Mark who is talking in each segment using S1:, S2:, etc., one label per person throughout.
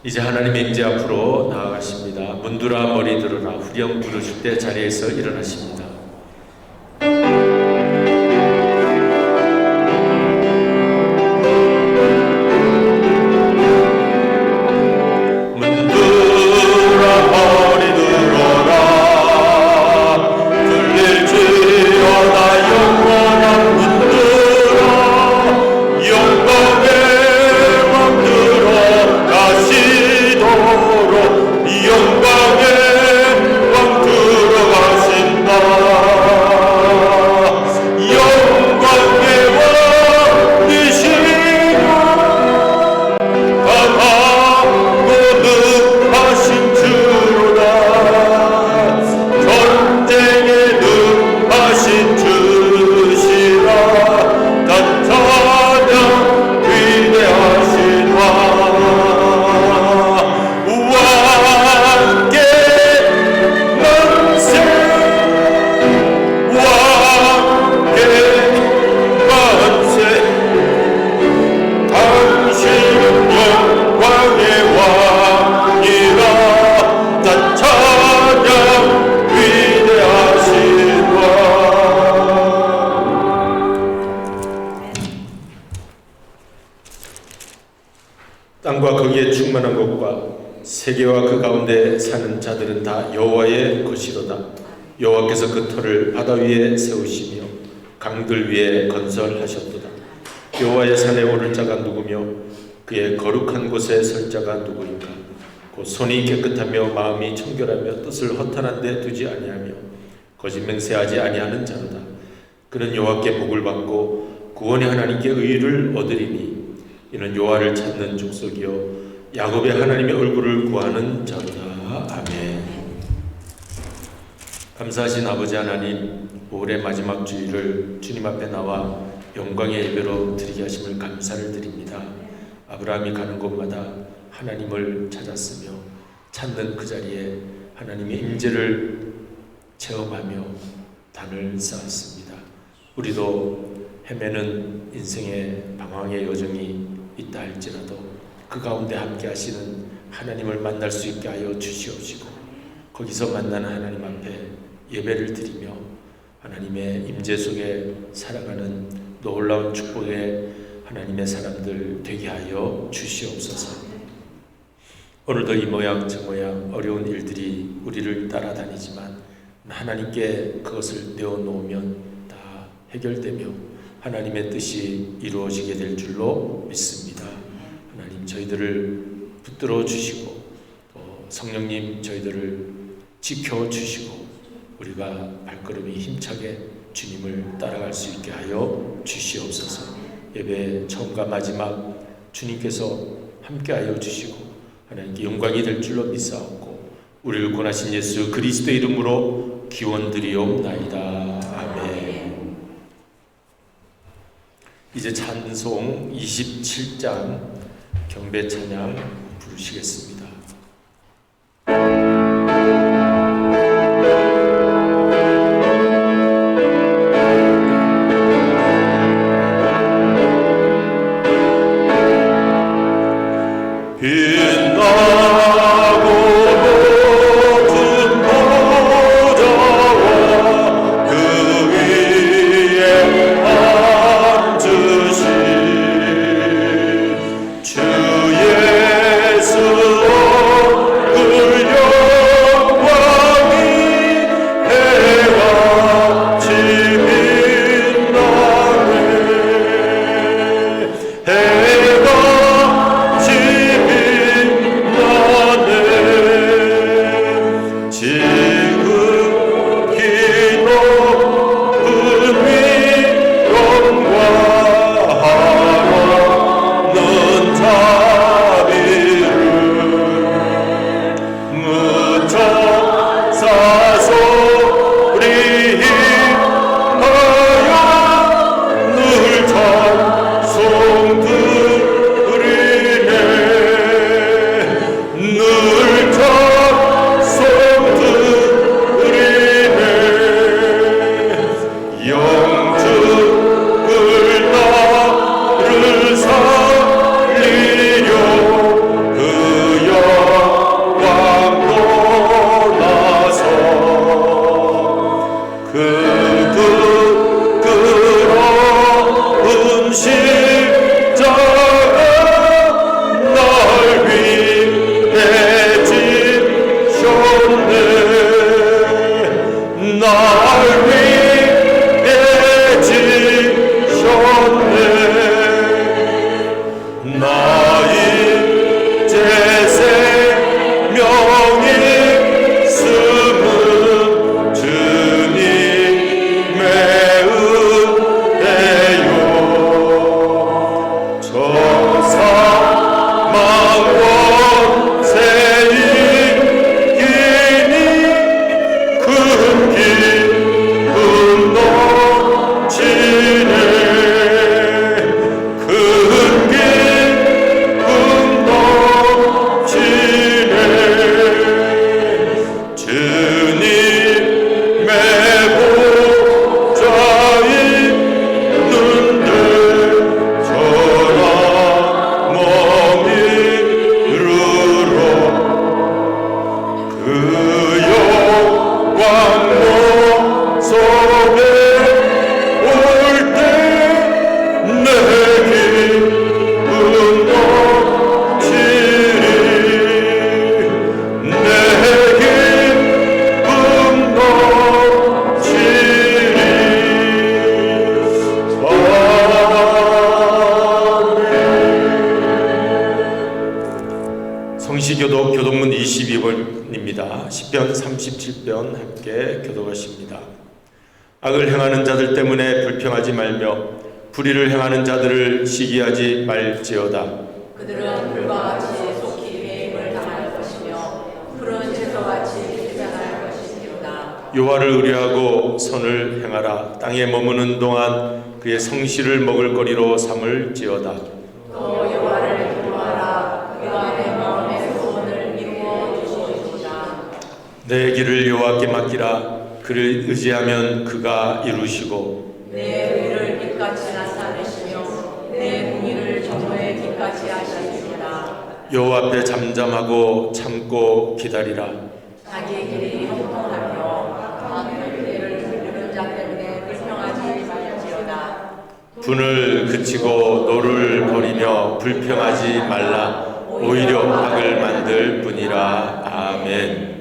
S1: 이제 하나님의 임재 앞으로 나아가십니다. 문들아 머리 들어라 후렴 부르실 때 자리에서 일어나십니다. 땅과 거기에 충만한 것과 세계와 그 가운데 사는 자들은 다 여호와의 것이로다. 여호와께서 그 터를 바다 위에 세우시며 강들 위에 건설하셨도다. 여호와의 산에 오를 자가 누구며 그의 거룩한 곳에 설 자가 누구인가? 곧 손이 깨끗하며 마음이 청결하며 뜻을 허탄한 데 두지 아니하며 거짓 맹세하지 아니하는 자로다. 그는 여호와께 복을 받고 구원의 하나님께 의를 얻으리니 이는 여호와를 찾는 족속이요 야곱의 하나님의 얼굴을 구하는 자로다. 아멘. 감사하신 아버지 하나님, 올해 마지막 주일을 주님 앞에 나와 영광의 예배로 드리게 하심을 감사를 드립니다. 아브라함이 가는 곳마다 하나님을 찾았으며 찾는 그 자리에 하나님의 임재를 체험하며 단을 쌓았습니다. 우리도 헤매는 인생의 방황의 여정이 있다 할지라도 그 가운데 함께 하시는 하나님을 만날 수 있게 하여 주시옵시고 거기서 만나는 하나님 앞에 예배를 드리며 하나님의 임재 속에 살아가는 놀라운 축복의 하나님의 사람들 되게 하여 주시옵소서. 오늘도 이 모양 저 모양 어려운 일들이 우리를 따라다니지만 하나님께 그것을 내어놓으면 다 해결되며 하나님의 뜻이 이루어지게 될 줄로 믿습니다. 하나님 저희들을 붙들어 주시고 또 성령님 저희들을 지켜 주시고 우리가 발걸음이 힘차게 주님을 따라갈 수 있게 하여 주시옵소서. 예배 처음과 마지막 주님께서 함께하여 주시고 하나님께 영광이 될 줄로 믿사옵고 우리를 구원하신 예수 그리스도의 이름으로 기원드리옵나이다. 아멘. 이제 찬송 27장 경배 찬양 부르시겠습니다.
S2: 해가 지빈
S1: 성시교독 교독문 22번입니다. 시편 37편 함께 교독하십니다. 악을 행하는 자들 때문에 불평하지 말며 불의를 행하는 자들을 시기하지 말지어다.
S2: 그들은 불과 같이 속히 배임을 당할 것이며 푸른 채소같이 되살아날 것이니로다.
S1: 여호와를 의뢰하고 선을 행하라. 땅에 머무는 동안 그의 성실을 먹을거리로 삼을지어다.
S2: 또 여호와를 기도하라. 그가 내 마음의 소원을 이루어 주시리로다.
S1: 내 길을 여호와께 맡기라. 그를 의지하면 그가 이루시고
S2: 내 의를 빛같이 나타내시며 내 공의를 정오의 빛같이 하시리로다.
S1: 여호와 앞에 잠잠하고 참고 기다리라.
S2: 자기 길이 형통하며 각 때를 부르는 자 때문에 불평하지 말지어다.
S1: 분을 그치고 노를 버리며 불평하지 말라. 오히려 악을 만들 뿐이라. 아멘.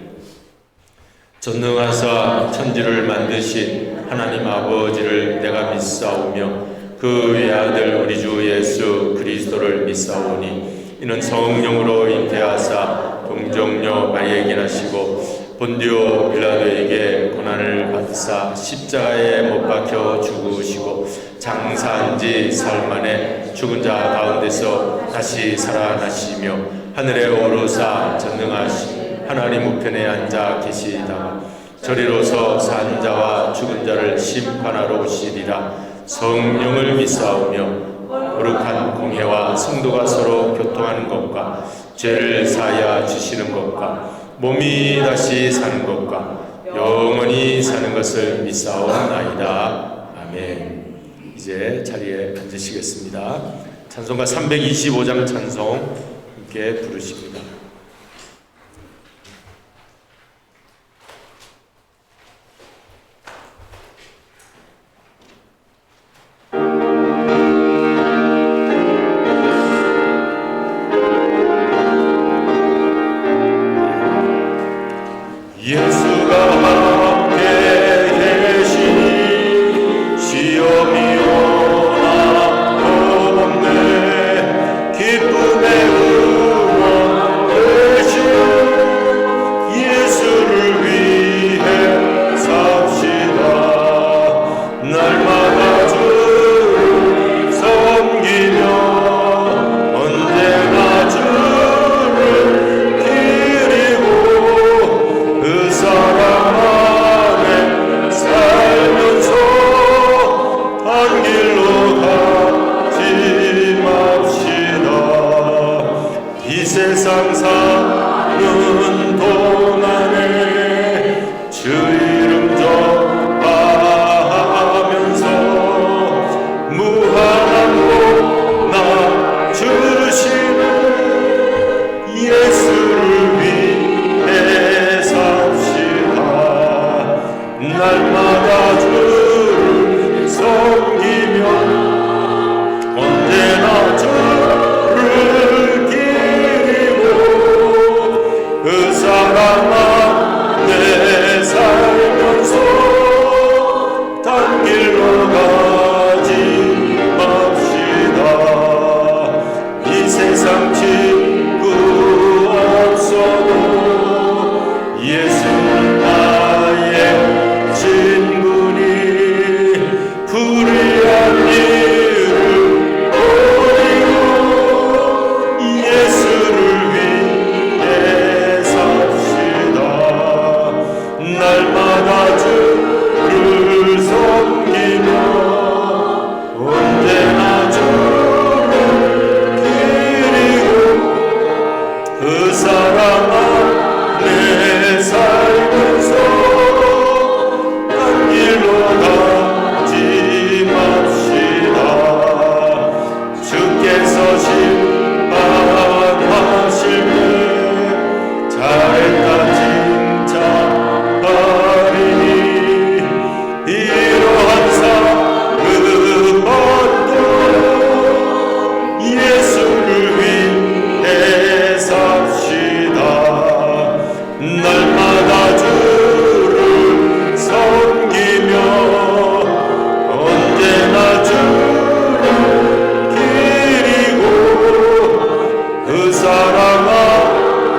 S1: 전능하사 천지를 만드신 하나님 아버지를 내가 믿사오며 그 외아들 우리 주 예수 그리스도를 믿사오니 이는 성령으로 잉태하사 동정녀 마리아에게 나시고 본디오 빌라도에게 고난을 받으사 십자가에 못 박혀 죽으시고 장사한 지 사흘 만에 죽은 자 가운데서 다시 살아나시며 하늘에 오르사 전능하신 하나님 우편에 앉아 계시다가 저리로서 산 자와 죽은 자를 심판하러 오시리라. 성령을 믿사오며 거룩한 공회와 성도가 서로 교통하는 것과 죄를 사하여 주시는 것과 몸이 다시 사는 것과 영원히 사는 것을 믿사옵나이다. 아멘. 이제 자리에 앉으시겠습니다. 찬송가 325장 찬송 함께 부르십니다.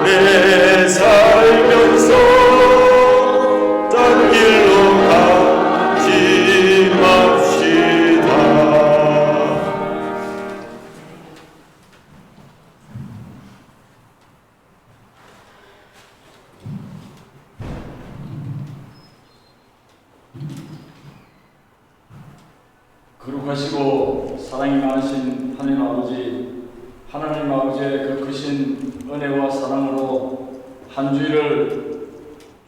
S1: 오래 살면서 딴 길로 가지 맙시다.
S3: 거룩하시고 사랑이 많으신 하나님 아버지, 하나님 아버지의 그 크신 은혜와 사랑으로 한 주일을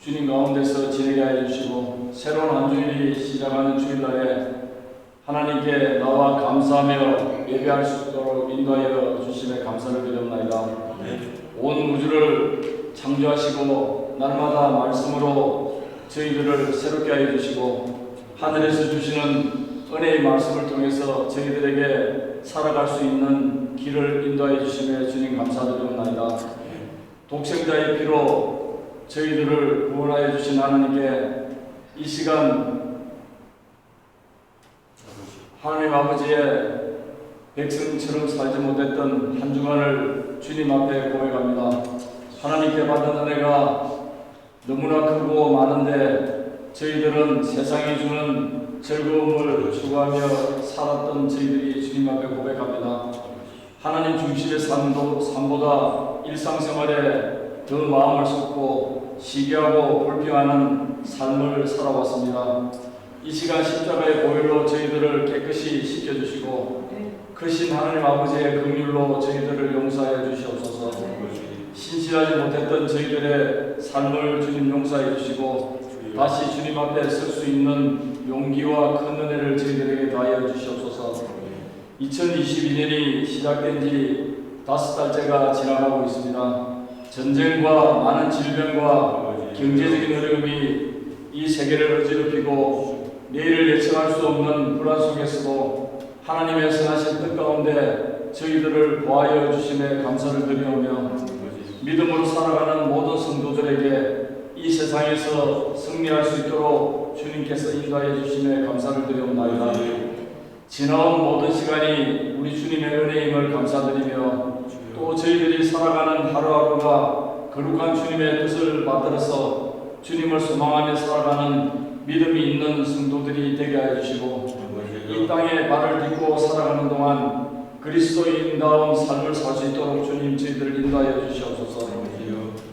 S3: 주님 가운데서 지내게 하여 주시고 새로운 한 주일이 시작하는 주일날에 하나님께 나와 감사하며 예배할 수 있도록 인도하여 주심에 감사를 드립니다. 온 우주를 창조하시고 날마다 말씀으로 저희들을 새롭게 하여 주시고 하늘에서 주시는 은혜의 말씀을 통해서 저희들에게 살아갈 수 있는 길을 인도하여 주심에 주님 감사드립니다. 독생자의 피로 저희들을 구원하여 주신 하나님께 이 시간 하나님 아버지의 백성처럼 살지 못했던 한 주간을 주님 앞에 고백합니다. 하나님께 받은 은혜가 너무나 크고 많은데 저희들은 세상이 주는 즐거움을 추구하며 살았던 저희들이 주님 앞에 고백합니다. 하나님 중심의 삶보다 일상생활에 더 마음을 쏟고 시기하고 불평하는 삶을 살아왔습니다. 이 시간 십자가의 보혈로 저희들을 깨끗이 씻겨주시고 크신 하나님 아버지의 긍휼로 저희들을 용서하여 주시옵소서. 신실하지 못했던 저희들의 삶을 주님 용서해 주시고 다시 주님 앞에 설 수 있는 용기와 큰 은혜를 저희들에게 더하여 주시옵소서. 2022년이 시작된 지 5달째가 지나가고 있습니다. 전쟁과 많은 질병과 경제적인 어려움이 이 세계를 어지럽히고 내일을 예측할 수 없는 불안 속에서도 하나님의 선하신 뜻 가운데 저희들을 보하여 주심에 감사를 드리오며 믿음으로 살아가는 모든 성도들에게 이 세상에서 승리할 수 있도록 주님께서 인도하여 주심에 감사를 드리옵나이다. 지나온 모든 시간이 우리 주님의 은혜임을 감사드리며 또 저희들이 살아가는 하루하루가 거룩한 주님의 뜻을 받들어서 주님을 소망하며 살아가는 믿음이 있는 성도들이 되게 하여 주시고 이 땅에 발을 딛고 살아가는 동안 그리스도인다운 삶을 살 수 있도록 주님 저희들을 인도하여 주시옵소서.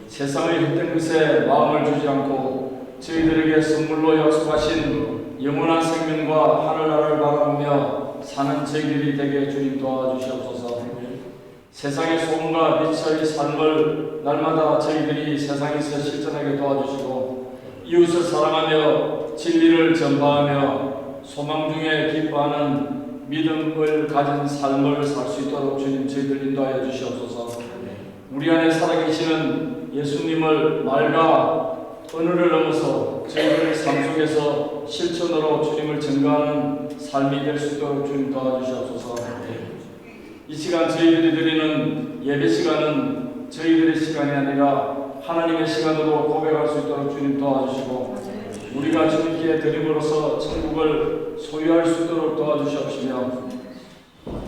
S3: 세상의 헛된 것에 마음을 주지 않고 저희들에게 선물로 약속하신 영원한 생명과 하늘나라를 바라보며 사는 저희들이 되게 주님 도와주시옵소서. 세상의 소금과 빛의 삶을 날마다 저희들이 세상에서 실천하게 도와주시고 이웃을 사랑하며 진리를 전파하며 소망 중에 기뻐하는 믿음을 가진 삶을 살 수 있도록 주님 저희들 인도하여 주시옵소서. 우리 안에 살아계시는 예수님을 말과 언어를 넘어서 저희들의 삶 속에서 실천으로 주님을 증거하는 삶이 될 수 있도록 주님 도와주시옵소서. 이 시간 저희들이 드리는 예배 시간은 저희들의 시간이 아니라 하나님의 시간으로 고백할 수 있도록 주님 도와주시고 우리가 주님께 드림으로써 천국을 소유할 수 있도록 도와주시옵시며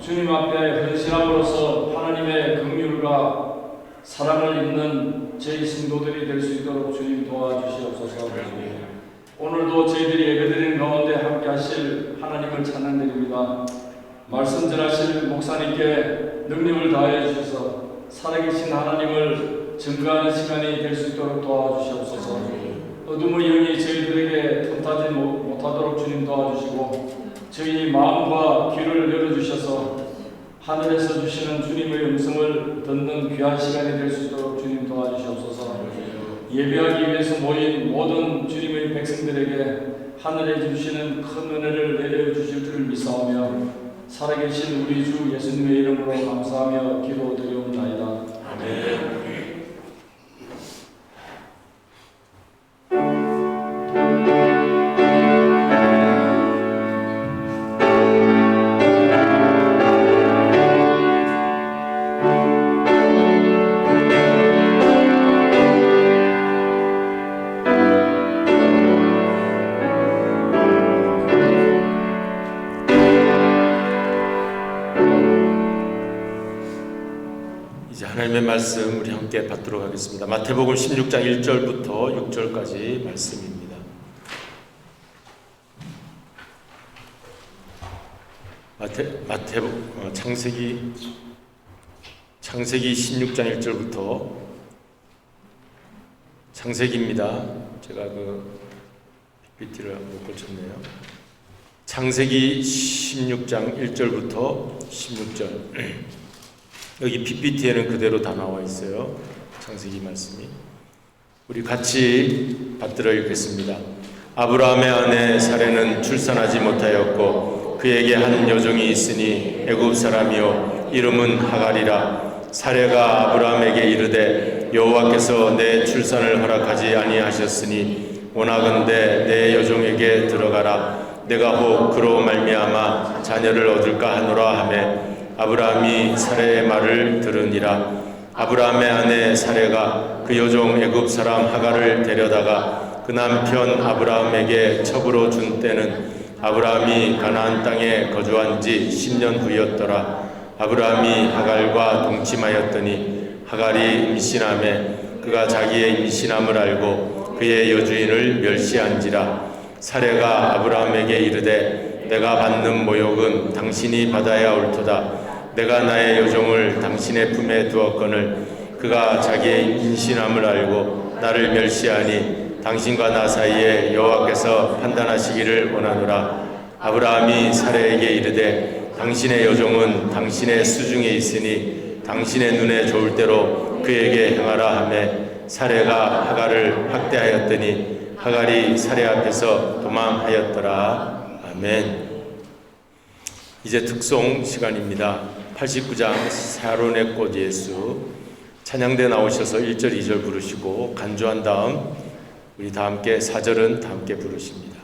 S3: 주님 앞에 헌신함으로써 하나님의 긍휼과 사랑을 입는 저희 성도들이 될 수 있도록 주님 도와주시옵소서. 오늘도 저희들이 예배드리는 가운데 함께 하실 하나님을 찬양드립니다. 말씀 전하실 목사님께 능력을 다하여 주셔서 살아계신 하나님을 증거하는 시간이 될 수 있도록 도와주시옵소서. 어둠의 영이 저희들에게 틈타지 못하도록 주님 도와주시고 저희 마음과 귀를 열어주셔서 하늘에서 주시는 주님의 음성을 듣는 귀한 시간이 될 수 있도록 주님 도와주시옵소서. 예배하기 위해서 모인 모든 주님의 백성들에게 하늘에 주시는 큰 은혜를 내려주실 줄 믿사오며 살아계신 우리 주 예수님의 이름으로 감사하며 기도드리옵나이다. 아멘.
S1: 말씀 우리 함께 받도록 하겠습니다. 마태복음 16장 1절부터 6절까지 말씀입니다. 창세기 16장 1절부터 창세기입니다. 제가 PPT를 못 고쳤네요. 창세기 16장 1절부터 16절. 여기 PPT에는 그대로 다 나와 있어요. 창세기 말씀이. 우리 같이 받들어 읽겠습니다. 아브라함의 아내 사레는 출산하지 못하였고 그에게 한 여종이 있으니 애굽 사람이요 이름은 하갈이라. 사레가 아브라함에게 이르되 여호와께서 내 출산을 허락하지 아니하셨으니 원하건대 내 여종에게 들어가라. 내가 혹 그로 말미암아 자녀를 얻을까 하노라 하매 아브라함이 사레의 말을 들으니라. 아브라함의 아내 사레가 그 여종 애굽 사람 하갈을 데려다가 그 남편 아브라함에게 첩으로 준 때는 아브라함이 가나안 땅에 거주한 지 10년 후였더라. 아브라함이 하갈과 동침하였더니 하갈이 임신하매 그가 자기의 임신함을 알고 그의 여주인을 멸시한지라. 사레가 아브라함에게 이르되 내가 받는 모욕은 당신이 받아야 옳도다. 내가 나의 여종을 당신의 품에 두었거늘 그가 자기의 임신함을 알고 나를 멸시하니 당신과 나 사이에 여호와께서 판단하시기를 원하노라. 아브라함이 사레에게 이르되 당신의 여종은 당신의 수중에 있으니 당신의 눈에 좋을 대로 그에게 행하라 하매 사레가 하갈을 학대하였더니 하갈이 사레 앞에서 도망하였더라. 아멘. 이제 특송 시간입니다. 89장 사론의 꽃 예수 찬양대 나오셔서 1절 2절 부르시고 간주한 다음 우리 다 함께 4절은 다 함께 부르십니다.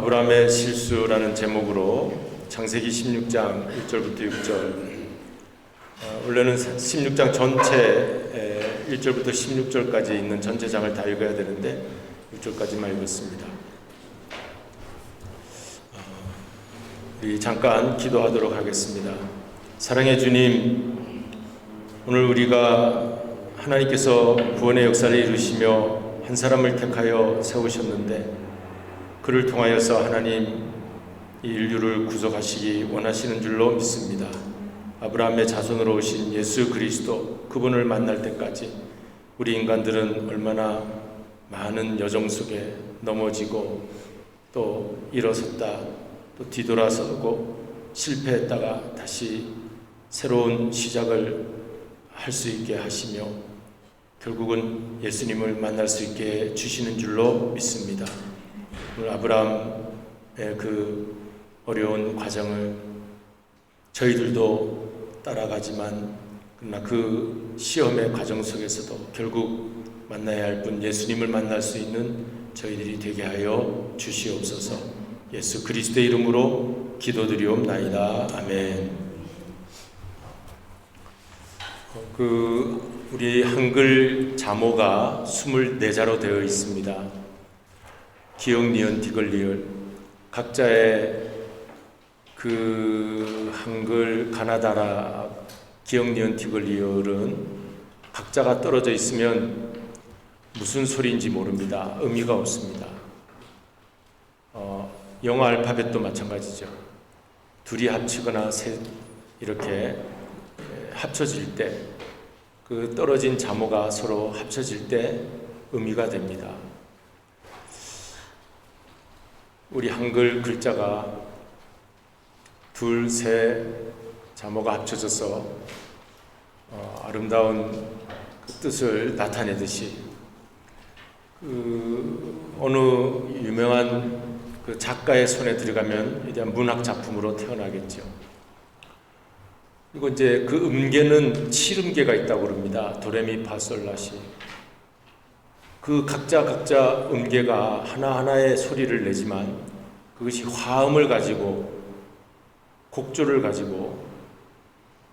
S1: 아브라함의 실수라는 제목으로 창세기 16장 1절부터 6절, 원래는 16장 전체 1절부터 16절까지 있는 전체 장을 다 읽어야 되는데 6절까지만 읽었습니다. 우리 잠깐 기도하도록 하겠습니다. 사랑의 주님, 오늘 우리가 하나님께서 구원의 역사를 이루시며 한 사람을 택하여 세우셨는데 그를 통하여서 하나님 이 인류를 구속하시기 원하시는 줄로 믿습니다. 아브라함의 자손으로 오신 예수 그리스도, 그분을 만날 때까지 우리 인간들은 얼마나 많은 여정 속에 넘어지고 또 일어섰다, 또 뒤돌아서고 실패했다가 다시 새로운 시작을 할 수 있게 하시며 결국은 예수님을 만날 수 있게 주시는 줄로 믿습니다. 오늘 아브라함의 그 어려운 과정을 저희들도 따라가지만 그러나 그 시험의 과정 속에서도 결국 만나야 할 분 예수님을 만날 수 있는 저희들이 되게 하여 주시옵소서. 예수 그리스도의 이름으로 기도드리옵나이다. 아멘. 우리 한글 자모가 24자로 되어 있습니다. 기역, 니은, 디귿, 리을. 각자의 그 한글 가나다라 기역, 니은, 디귿, 리을은 각자가 떨어져 있으면 무슨 소리인지 모릅니다. 의미가 없습니다. 영어 알파벳도 마찬가지죠. 둘이 합치거나 셋 이렇게 합쳐질 때 그 떨어진 자모가 서로 합쳐질 때 의미가 됩니다. 우리 한글 글자가 둘, 셋 자모가 합쳐져서 아름다운 그 뜻을 나타내듯이 어느 유명한 그 작가의 손에 들어가면 위대한 문학 작품으로 태어나겠죠. 그리고 이제 그 음계는 7음계가 있다고 그럽니다. 도레미파솔라시. 그 각자 음계가 하나하나의 소리를 내지만 그것이 화음을 가지고 곡조를 가지고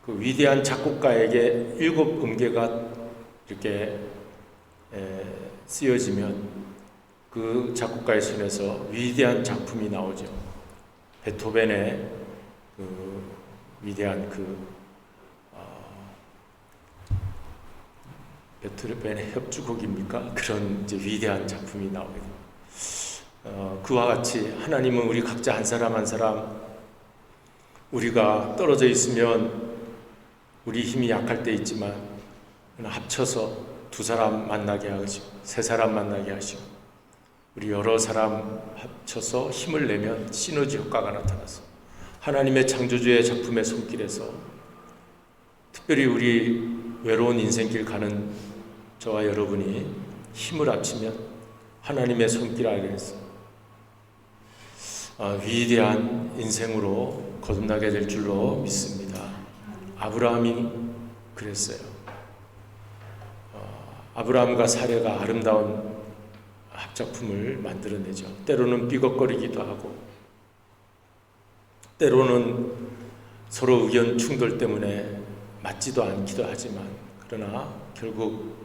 S1: 그 위대한 작곡가에게 7음계가 이렇게 쓰여지면 그 작곡가의 손에서 위대한 작품이 나오죠. 베토벤의 그 위대한 베토벤의 협주곡입니까? 그런 이제 위대한 작품이 나오게 됩니다. 그와 같이 하나님은 우리 각자 한 사람 한 사람 우리가 떨어져 있으면 우리 힘이 약할 때 있지만 합쳐서 2사람 만나게 하시고 3사람 만나게 하시고 우리 여러 사람 합쳐서 힘을 내면 시너지 효과가 나타나서 하나님의 창조주의 작품의 손길에서 특별히 우리 외로운 인생길 가는 저와 여러분이 힘을 합치면 하나님의 손길 아래에서 위대한 인생으로 거듭나게 될 줄로 믿습니다. 아브라함이 그랬어요. 아브라함과 사례가 아름다운 합작품을 만들어내죠. 때로는 삐걱거리기도 하고 때로는 서로 의견 충돌 때문에 맞지도 않기도 하지만 그러나 결국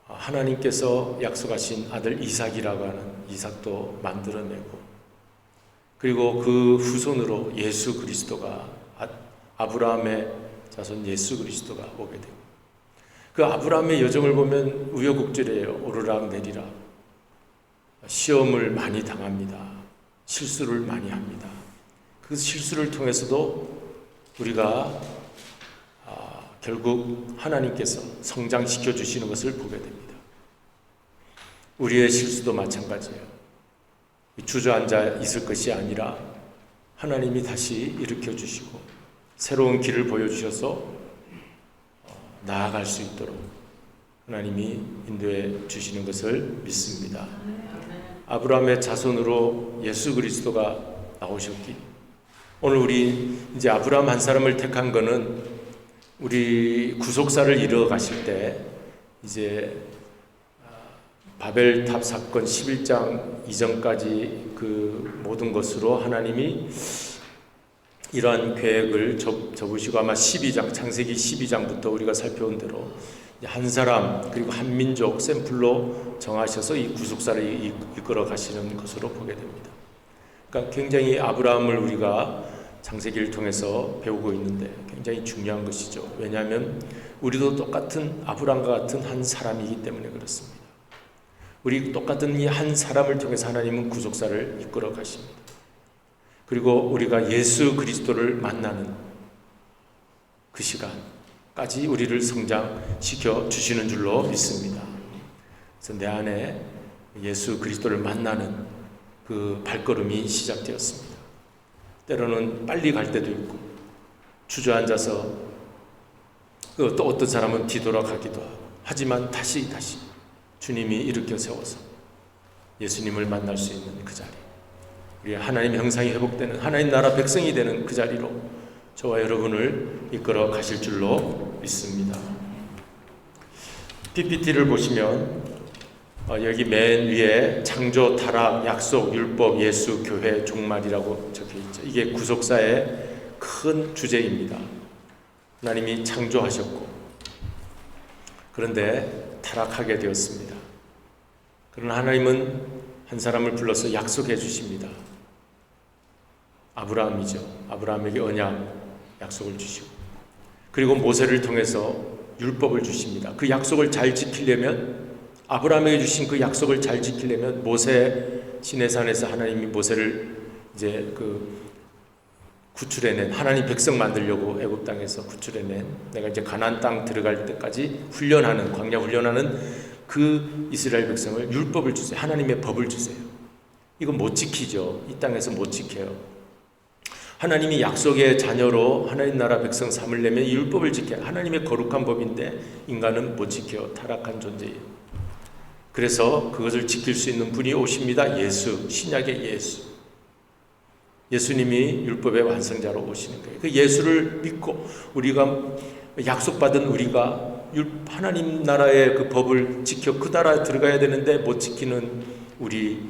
S1: 하나님께서 약속하신 아들 이삭이라고 하는 이삭도 만들어내고 그리고 그 후손으로 예수 그리스도가 아브라함의 자손 예수 그리스도가 오게 됩니다. 그 아브라함의 여정을 보면 우여곡절이에요. 오르락 내리락. 시험을 많이 당합니다. 실수를 많이 합니다. 그 실수를 통해서도 우리가 결국 하나님께서 성장시켜 주시는 것을 보게 됩니다. 우리의 실수도 마찬가지예요. 주저앉아 있을 것이 아니라 하나님이 다시 일으켜 주시고 새로운 길을 보여주셔서 나아갈 수 있도록 하나님이 인도해 주시는 것을 믿습니다. 아브라함의 자손으로 예수 그리스도가 나오셨기 오늘 우리 이제 아브라함 한 사람을 택한 거는 우리 구속사를 이루어 가실 때 이제 바벨탑 사건 11장 이전까지 그 모든 것으로 하나님이 이러한 계획을 접으시고 아마 12장, 창세기 12장부터 우리가 살펴온 대로 한 사람 그리고 한 민족 샘플로 정하셔서 이 구속사를 이끌어 가시는 것으로 보게 됩니다. 그러니까 굉장히 아브라함을 우리가 창세기를 통해서 배우고 있는데 굉장히 중요한 것이죠. 왜냐하면 우리도 똑같은 아브라함과 같은 한 사람이기 때문에 그렇습니다. 우리 똑같은 이 한 사람을 통해서 하나님은 구속사를 이끌어 가십니다. 그리고 우리가 예수 그리스도를 만나는 그 시간까지 우리를 성장시켜 주시는 줄로 믿습니다. 그래서 내 안에 예수 그리스도를 만나는 그 발걸음이 시작되었습니다. 때로는 빨리 갈 때도 있고 주저앉아서 또 어떤 사람은 뒤돌아가기도 하고 하지만 다시 주님이 일으켜 세워서 예수님을 만날 수 있는 그 자리, 우리 하나님의 형상이 회복되는 하나님 나라 백성이 되는 그 자리로 저와 여러분을 이끌어 가실 줄로 믿습니다. PPT를 보시면 여기 맨 위에 창조, 타락, 약속, 율법, 예수, 교회, 종말이라고 적혀있죠. 이게 구속사의 큰 주제입니다. 하나님이 창조하셨고 그런데 타락하게 되었습니다. 그러나 하나님은 한 사람을 불러서 약속해 주십니다. 아브라함이죠. 아브라함에게 언약, 약속을 주시고 그리고 모세를 통해서 율법을 주십니다. 그 약속을 잘 지키려면 아브라함에게 주신 그 약속을 잘 지키려면 모세 시내산에서 하나님이 모세를 이제 구출해낸 하나님 백성 만들려고 애굽 땅에서 구출해낸 내가 이제 가나안 땅 들어갈 때까지 훈련하는 광야 훈련하는 그 이스라엘 백성을 율법을 주세요. 하나님의 법을 주세요. 이건 못 지키죠. 이 땅에서 못 지켜요. 하나님이 약속의 자녀로 하나님 나라 백성 삼으려면 율법을 지켜야 하나님의 거룩한 법인데 인간은 못 지켜 타락한 존재예요. 그래서 그것을 지킬 수 있는 분이 오십니다. 예수, 신약의 예수. 예수님이 율법의 완성자로 오시는 거예요. 그 예수를 믿고 우리가 약속받은 우리가 하나님 나라의 그 법을 지켜 그 나라에 들어가야 되는데 못 지키는 우리를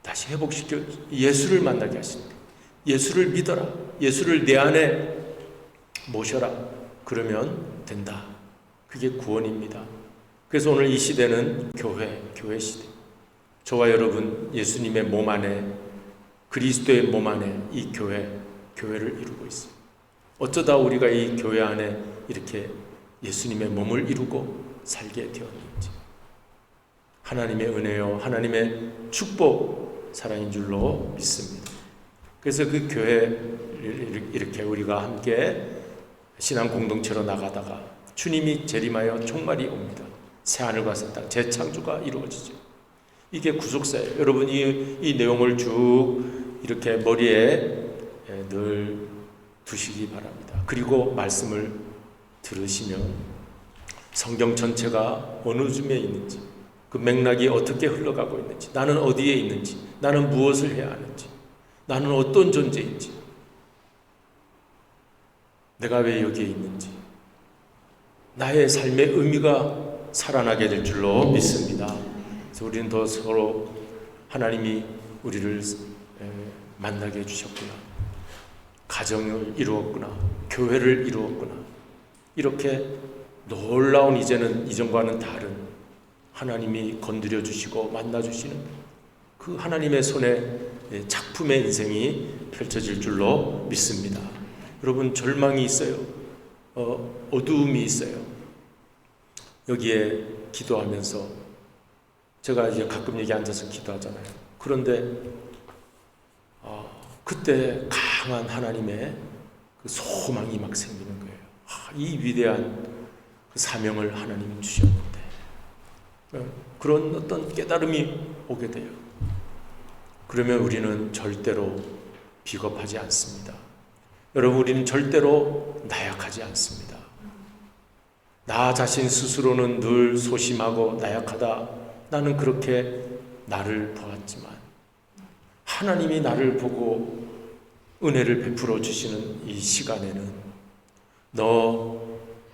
S1: 다시 회복시켜 예수를 만나게 하십니다. 예수를 믿어라. 예수를 내 안에 모셔라. 그러면 된다. 그게 구원입니다. 그래서 오늘 이 시대는 교회 시대. 저와 여러분 예수님의 몸 안에 그리스도의 몸 안에 이 교회를 이루고 있어요. 어쩌다 우리가 이 교회 안에 이렇게 예수님의 몸을 이루고 살게 되었는지 하나님의 은혜요 하나님의 축복 사랑인 줄로 믿습니다. 그래서 그 교회를 이렇게 우리가 함께 신앙 공동체로 나가다가 주님이 재림하여 종말이 옵니다. 새하늘과 새 땅 재창조가 이루어지죠. 이게 구속사예요. 여러분 이 내용을 쭉 이렇게 머리에 늘 두시기 바랍니다. 그리고 말씀을 들으시면 성경 전체가 어느 쯤에 있는지 그 맥락이 어떻게 흘러가고 있는지 나는 어디에 있는지 나는 무엇을 해야 하는지 나는 어떤 존재인지 내가 왜 여기에 있는지 나의 삶의 의미가 살아나게 될 줄로 믿습니다. 그래서 우리는 더 서로 하나님이 우리를 만나게 해주셨구나. 가정을 이루었구나. 교회를 이루었구나. 이렇게 놀라운 이제는 이전과는 다른 하나님이 건드려 주시고 만나 주시는 그 하나님의 손에 작품의 인생이 펼쳐질 줄로 믿습니다. 여러분 절망이 있어요. 어두움이 있어요. 여기에 기도하면서 제가 이제 가끔 여기 앉아서 기도하잖아요. 그런데 그때 강한 하나님의 그 소망이 막 생기는 거예요. 이 위대한 그 사명을 하나님이 주셨는데 그런 어떤 깨달음이 오게 돼요. 그러면 우리는 절대로 비겁하지 않습니다. 여러분 우리는 절대로 나약하지 않습니다. 나 자신 스스로는 늘 소심하고 나약하다. 나는 그렇게 나를 보았지만 하나님이 나를 보고 은혜를 베풀어 주시는 이 시간에는 너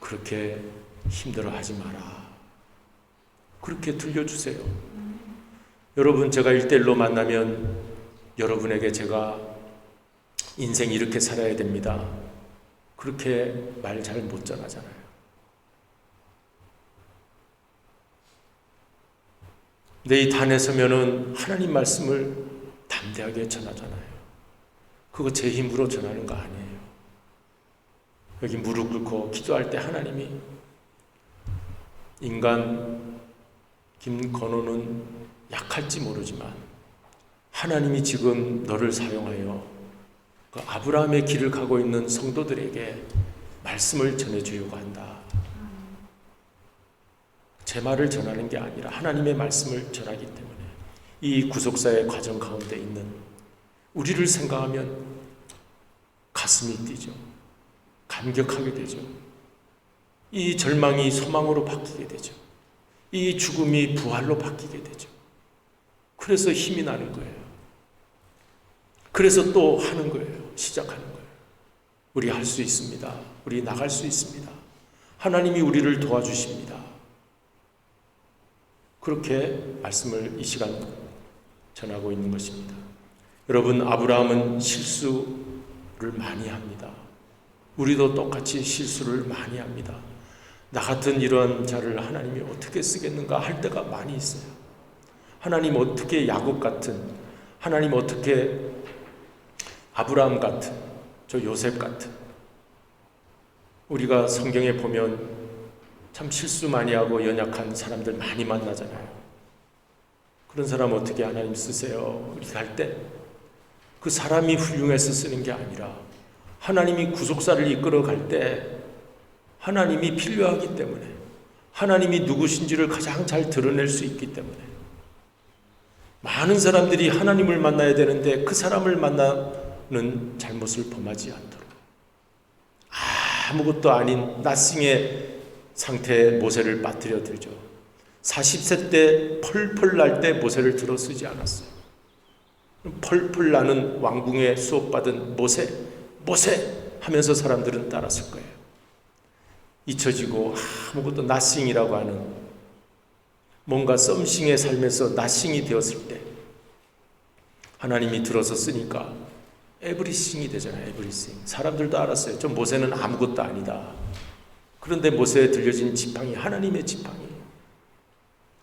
S1: 그렇게 힘들어하지 마라. 그렇게 들려주세요. 여러분, 제가 1대1로 만나면 여러분에게 제가 인생 이렇게 살아야 됩니다, 그렇게 말 잘 못 전하잖아요. 내 이 단에 서면은 하나님 말씀을 담대하게 전하잖아요. 그거 제 힘으로 전하는 거 아니에요. 여기 무릎 꿇고 기도할 때 하나님이, 인간 김건호는 약할지 모르지만 하나님이 지금 너를 사용하여 그 아브라함의 길을 가고 있는 성도들에게 말씀을 전해주려고 한다. 제 말을 전하는 게 아니라 하나님의 말씀을 전하기 때문에 이 구속사의 과정 가운데 있는 우리를 생각하면 가슴이 뛰죠. 감격하게 되죠. 이 절망이 소망으로 바뀌게 되죠. 이 죽음이 부활로 바뀌게 되죠. 그래서 힘이 나는 거예요. 그래서 또 하는 거예요. 시작하는 거예요. 우리 할 수 있습니다. 우리 나갈 수 있습니다. 하나님이 우리를 도와주십니다. 그렇게 말씀을 이 시간 전하고 있는 것입니다. 여러분, 아브라함은 실수를 많이 합니다. 우리도 똑같이 실수를 많이 합니다. 나 같은 이러한 자를 하나님이 어떻게 쓰겠는가 할 때가 많이 있어요. 하나님 어떻게 야곱 같은, 하나님 어떻게 아브라함 같은, 저 요셉 같은, 우리가 성경에 보면 참 실수 많이 하고 연약한 사람들 많이 만나잖아요. 그런 사람 어떻게 하나님 쓰세요? 이렇게 할 때 그 사람이 훌륭해서 쓰는 게 아니라 하나님이 구속사를 이끌어 갈 때 하나님이 필요하기 때문에, 하나님이 누구신지를 가장 잘 드러낼 수 있기 때문에, 많은 사람들이 하나님을 만나야 되는데 그 사람을 만나는 잘못을 범하지 않도록 아무것도 아닌 나싱의 상태에 모세를 빠뜨려 들죠. 40세 때 펄펄 날 때 모세를 들어 쓰지 않았어요. 펄펄 나는 왕궁에 수업받은 모세, 모세 하면서 사람들은 따랐을 거예요. 잊혀지고 아무것도 나싱이라고 하는, 뭔가 썸싱의 삶에서 나싱이 되었을 때 하나님이 들어서 쓰니까 에브리싱이 되잖아요. 에브리싱. 사람들도 알았어요. 저 모세는 아무것도 아니다. 그런데 모세에 들려진 지팡이, 하나님의 지팡이.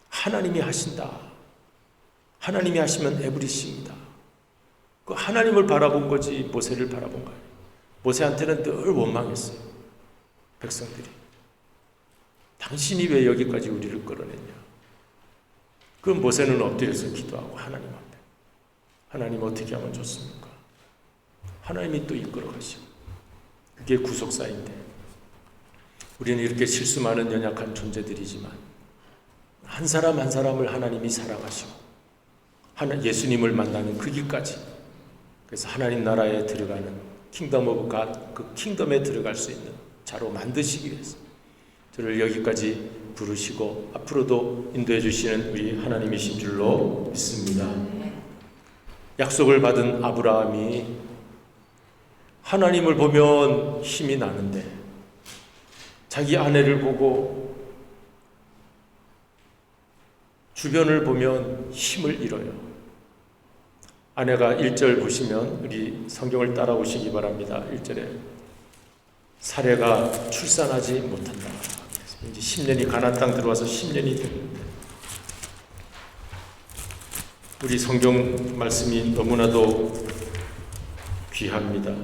S1: 하나님이 하신다. 하나님이 하시면 에브리싱이다. 그 하나님을 바라본 거지 모세를 바라본 거예요. 모세한테는 늘 원망했어요. 백성들이. 당신이 왜 여기까지 우리를 끌어냈냐. 그 모세는 엎드려서 기도하고 하나님 앞에, 하나님 어떻게 하면 좋습니까? 하나님이 또 이끌어 가시고. 그게 구속사인데, 우리는 이렇게 실수 많은 연약한 존재들이지만 한 사람 한 사람을 하나님이 사랑하시고 예수님을 만나는 그 길까지, 그래서 하나님 나라에 들어가는 킹덤 오브 갓, 그 킹덤에 들어갈 수 있는 자로 만드시기 위해서 저를 여기까지 부르시고 앞으로도 인도해 주시는 우리 하나님이신 줄로 믿습니다. 약속을 받은 아브라함이 하나님을 보면 힘이 나는데 자기 아내를 보고 주변을 보면 힘을 잃어요. 아내가 1절 보시면 우리 성경을 따라오시기 바랍니다. 1절에 사례가 출산하지 못한다. 이제 10년이 가나안 땅 들어와서 10년이 됐는데 우리 성경 말씀이 너무나도 귀합니다.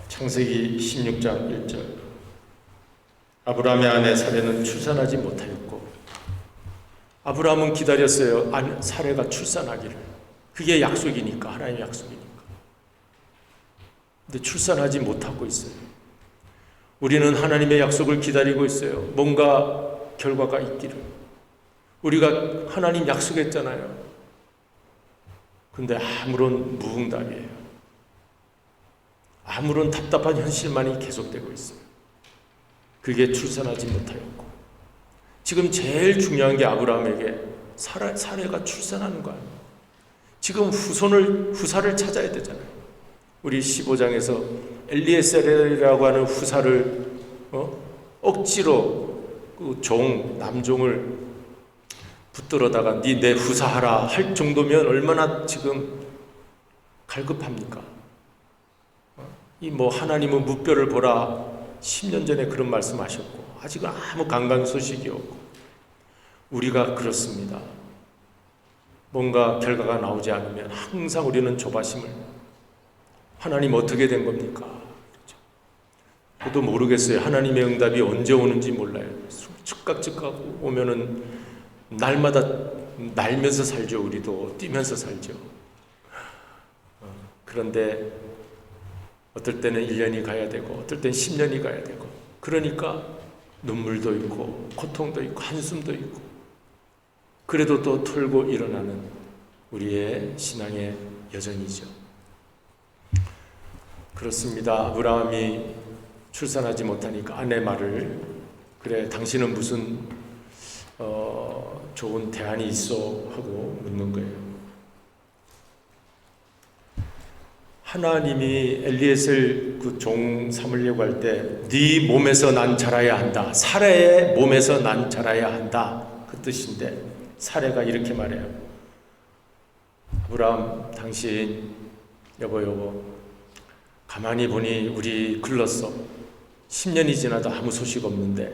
S1: 창세기 16장 1절 아브라함의 아내 사례는 출산하지 못하였고 아브라함은 기다렸어요. 사례가 출산하기를. 그게 약속이니까, 하나님의 약속이니까. 근데 출산하지 못하고 있어요. 우리는 하나님의 약속을 기다리고 있어요. 뭔가 결과가 있기를. 우리가 하나님 약속했잖아요. 근데 아무런 무응답이에요. 아무런 답답한 현실만이 계속되고 있어요. 그게 출산하지 못하였고, 지금 제일 중요한 게 아브라함에게 사례가 출산하는 거예요. 지금 후사를 찾아야 되잖아요. 우리 15장에서 엘리에셀이라고 하는 후사를 억지로 그 남종을 붙들어다가 네 내 후사하라 할 정도면 얼마나 지금 갈급합니까? 이 뭐 하나님은 무뼈를 보라 10년 전에 그런 말씀하셨고 아직은 아무 강강 소식이 없고 우리가 그렇습니다. 뭔가 결과가 나오지 않으면 항상 우리는 조바심을 하나님 어떻게 된 겁니까? 그렇죠. 저도 모르겠어요. 하나님의 응답이 언제 오는지 몰라요. 즉각 오면은 날마다 날면서 살죠. 우리도 뛰면서 살죠. 그런데 어떨 때는 1년이 가야 되고 어떨 때는 10년이 가야 되고 그러니까 눈물도 있고 고통도 있고 한숨도 있고 그래도 또 털고 일어나는 우리의 신앙의 여정이죠. 그렇습니다. 아브라함이 출산하지 못하니까 아내 말을 그래 당신은 무슨 좋은 대안이 있어 하고 묻는 거예요. 하나님이 엘리에셀 그 종 삼으려고 할 때 네 몸에서 난 자라야 한다. 사라의 몸에서 난 자라야 한다. 그 뜻인데 사례가 이렇게 말해요. 아브라함 당신 여보 가만히 보니 우리 글렀어. 10년이 지나도 아무 소식 없는데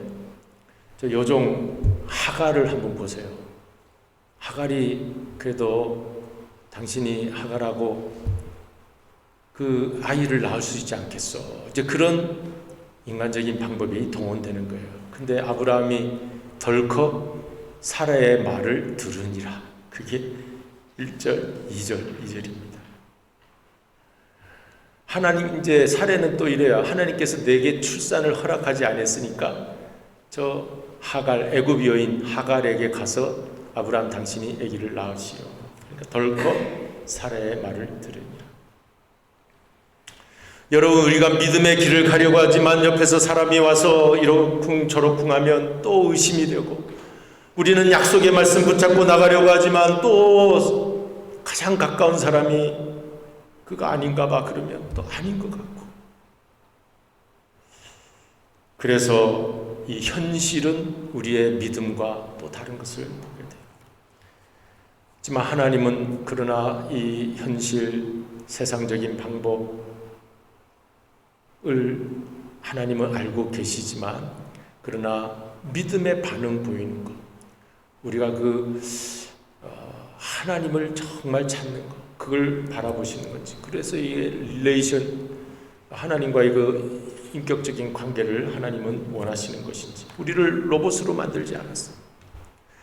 S1: 저 여종 하갈을 한번 보세요. 하갈이 그래도 당신이 하갈하고 그 아이를 낳을 수 있지 않겠어. 이제 그런 인간적인 방법이 동원되는 거예요. 근데 아브라함이 덜컥 사라의 말을 들으니라. 그게 1절, 2절입니다. 하나님 이제 사례는 또 이래요. 하나님께서 내게 출산을 허락하지 않았으니까 저 하갈 애굽 여인 하갈에게 가서 아브라함 당신이 아기를 낳으시오. 그러니까 덜컥 사라의 말을 들으니라. 여러분 우리가 믿음의 길을 가려고 하지만 옆에서 사람이 와서 이러쿵 저러쿵 하면 또 의심이 되고 우리는 약속의 말씀 붙잡고 나가려고 하지만 또 가장 가까운 사람이 그거 아닌가 봐 그러면 또 아닌 것 같고 그래서 이 현실은 우리의 믿음과 또 다른 것을 보게 돼요. 하지만 하나님은 그러나 이 현실 세상적인 방법을 하나님은 알고 계시지만 그러나 믿음의 반응 보이는 것 우리가 그 하나님을 정말 찾는 것 그걸 바라보시는 건지 그래서 이 릴레이션 하나님과의 그 인격적인 관계를 하나님은 원하시는 것인지 우리를 로봇으로 만들지 않았어요.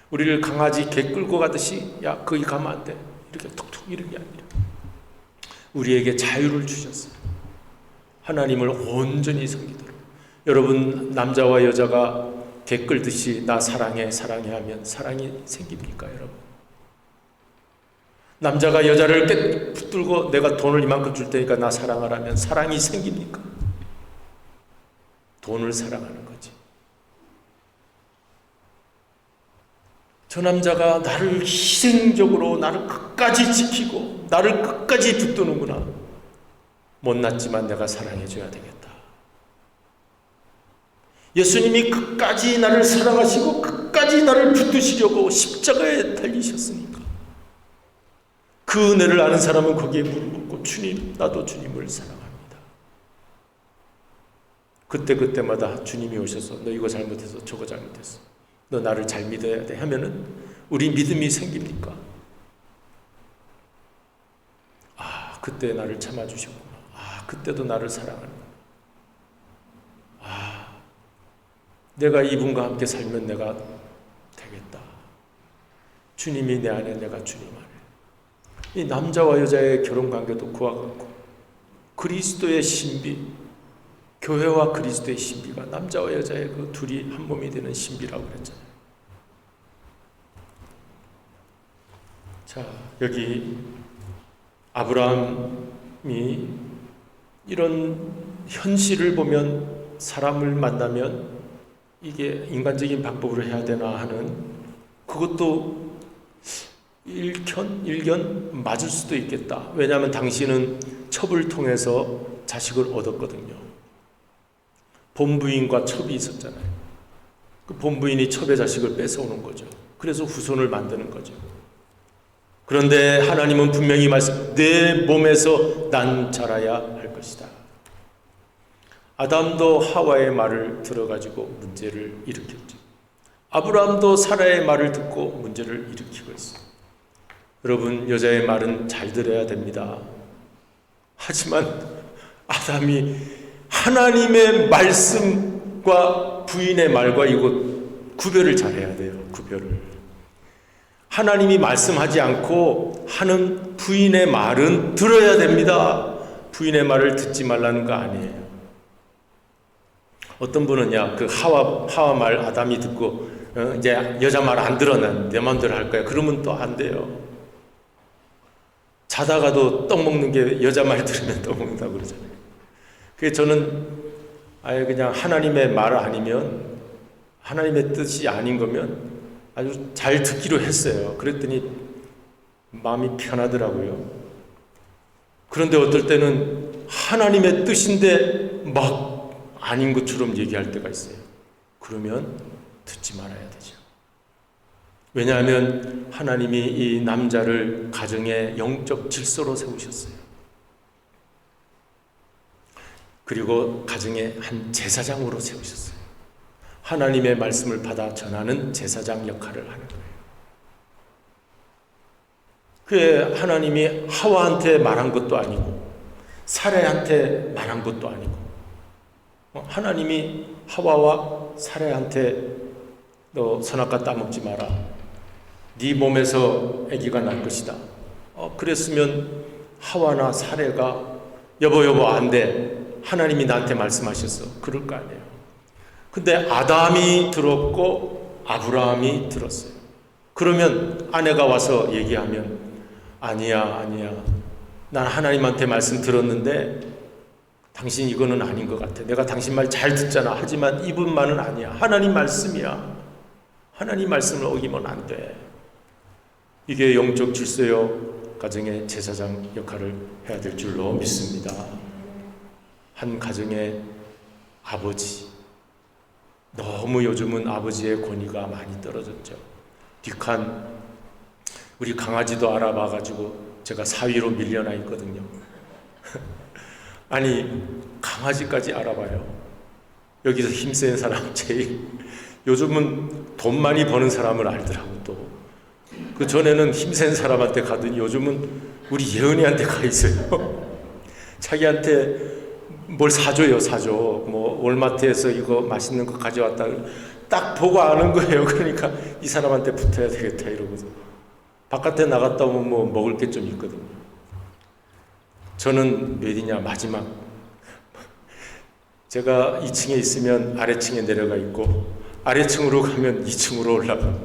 S1: 우리를 강아지 개 끌고 가듯이 야 거기 가면 안 돼 이렇게 툭툭 이런 게 아니라 우리에게 자유를 주셨어요. 하나님을 온전히 섬기도록. 여러분 남자와 여자가 개 끌듯이 나 사랑해 하면 사랑이 생깁니까 여러분? 남자가 여자를 붙들고 내가 돈을 이만큼 줄 테니까 나 사랑하라면 사랑이 생깁니까? 돈을 사랑하는 거지. 저 남자가 나를 희생적으로 나를 끝까지 지키고 나를 끝까지 붙드는구나. 못났지만 내가 사랑해줘야 되겠다. 예수님이 끝까지 나를 사랑하시고 끝까지 나를 붙드시려고 십자가에 달리셨으니까 그 은혜를 아는 사람은 거기에 무릎 꿇고 주님 나도 주님을 사랑합니다. 그때마다 주님이 오셔서 너 이거 잘못했어 저거 잘못했어 너 나를 잘 믿어야 돼 하면은 우리 믿음이 생깁니까? 아 그때 나를 참아주셨구나. 아 그때도 나를 사랑하는 아 내가 이분과 함께 살면 내가 되겠다. 주님이 내 안에 내가 주님 안에. 이 남자와 여자의 결혼관계도 그와 같고 그리스도의 신비 교회와 그리스도의 신비가 남자와 여자의 그 둘이 한 몸이 되는 신비라고 그랬잖아요. 자 여기 아브라함이 이런 현실을 보면 사람을 만나면 이게 인간적인 방법으로 해야 되나 하는 그것도 일견 맞을 수도 있겠다. 왜냐하면 당신은 첩을 통해서 자식을 얻었거든요. 본부인과 첩이 있었잖아요. 그 본부인이 첩의 자식을 뺏어오는 거죠. 그래서 후손을 만드는 거죠. 그런데 하나님은 분명히 내 몸에서 난 자라야 할 것이다. 아담도 하와의 말을 들어가지고 문제를 일으켰죠. 아브라함도 사라의 말을 듣고 문제를 일으키고 있어요. 여러분, 여자의 말은 잘 들어야 됩니다. 하지만 아담이 하나님의 말씀과 부인의 말과 이거 구별을 잘해야 돼요. 구별을. 하나님이 말씀하지 않고 하는 부인의 말은 들어야 됩니다. 부인의 말을 듣지 말라는 거 아니에요. 어떤 분은 그 하와 말 아담이 듣고 이제 여자 말 안 들어, 난 내 마음대로 할 거야. 그러면 또 안 돼요. 자다가도 떡 먹는 게 여자 말 들으면 떡 먹는다고 그러잖아요. 그래서 저는 아예 그냥 하나님의 말 아니면, 하나님의 뜻이 아닌 거면 아주 잘 듣기로 했어요. 그랬더니 마음이 편하더라고요. 그런데 어떨 때는 하나님의 뜻인데 막 아닌 것처럼 얘기할 때가 있어요. 그러면 듣지 말아야 되죠. 왜냐하면 하나님이 이 남자를 가정의 영적 질서로 세우셨어요. 그리고 가정의 한 제사장으로 세우셨어요. 하나님의 말씀을 받아 전하는 제사장 역할을 하는 거예요. 그게 하나님이 하와한테 말한 것도 아니고 사레한테 말한 것도 아니고, 하나님이 하와와 사레한테 너 선악과 따먹지 마라, 네 몸에서 아기가 날 것이다. 그랬으면 하와나 사레가 여보 안 돼, 하나님이 나한테 말씀하셨어, 그럴 거 아니에요. 근데 아담이 들었고 아브라함이 들었어요. 그러면 아내가 와서 얘기하면 아니야, 난 하나님한테 말씀 들었는데 당신 이거는 아닌 것 같아, 내가 당신 말 잘 듣잖아, 하지만 이분 말은 아니야, 하나님 말씀이야, 하나님 말씀을 어기면 안 돼. 이게 영적 질서요, 가정의 제사장 역할을 해야 될 줄로 믿습니다. 한 가정의 아버지, 너무 요즘은 아버지의 권위가 많이 떨어졌죠. 뒷칸 우리 강아지도 알아봐가지고 제가 사위로 밀려나 있거든요. 아니, 강아지까지 알아봐요. 여기서 힘센 사람 제일, 요즘은 돈 많이 버는 사람을 알더라고. 또 그 전에는 힘센 사람한테 가더니 요즘은 우리 예은이한테 가 있어요. 자기한테 뭘 사줘요. 뭐 월마트에서 이거 맛있는 거 가져왔다, 딱 보고 아는 거예요. 그러니까 이 사람한테 붙어야 되겠다 이러고서 바깥에 나갔다 오면 뭐 먹을 게 좀 있거든요. 저는 몇이냐, 마지막. 제가 2층에 있으면 아래층에 내려가 있고 아래층으로 가면 2층으로 올라가,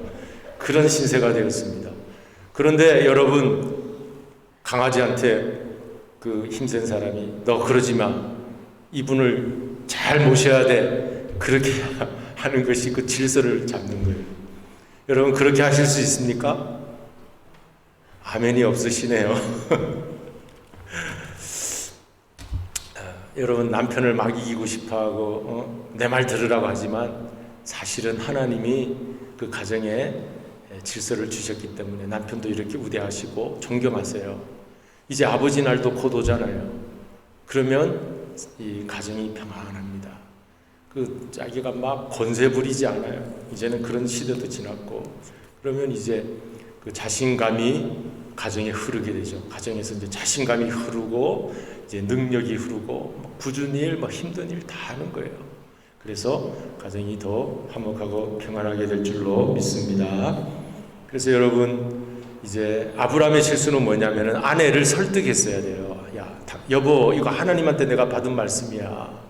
S1: 그런 신세가 되었습니다. 그런데 여러분, 강아지한테 그 힘센 사람이 너 그러지 마, 이분을 잘 모셔야 돼, 그렇게 하는 것이 그 질서를 잡는 거예요. 여러분, 그렇게 하실 수 있습니까? 아멘이 없으시네요. 여러분, 남편을 막 이기고 싶어하고 내 말 들으라고 하지만 사실은 하나님이 그 가정에 질서를 주셨기 때문에 남편도 이렇게 우대하시고 존경하세요. 이제 아버지 날도 곧 오잖아요. 그러면 이 가정이 평안합니다. 그 자기가 막 권세 부리지 않아요. 이제는 그런 시대도 지났고, 그러면 이제 그 자신감이 가정에 흐르게 되죠. 가정에서 이제 자신감이 흐르고 이제 능력이 흐르고 굳은 일, 힘든 일 다 하는 거예요. 그래서 가정이 더 화목하고 평안하게 될 줄로 믿습니다. 그래서 여러분, 이제 아브라함의 실수는 뭐냐면은 아내를 설득했어야 돼요. 야, 여보, 이거 하나님한테 내가 받은 말씀이야.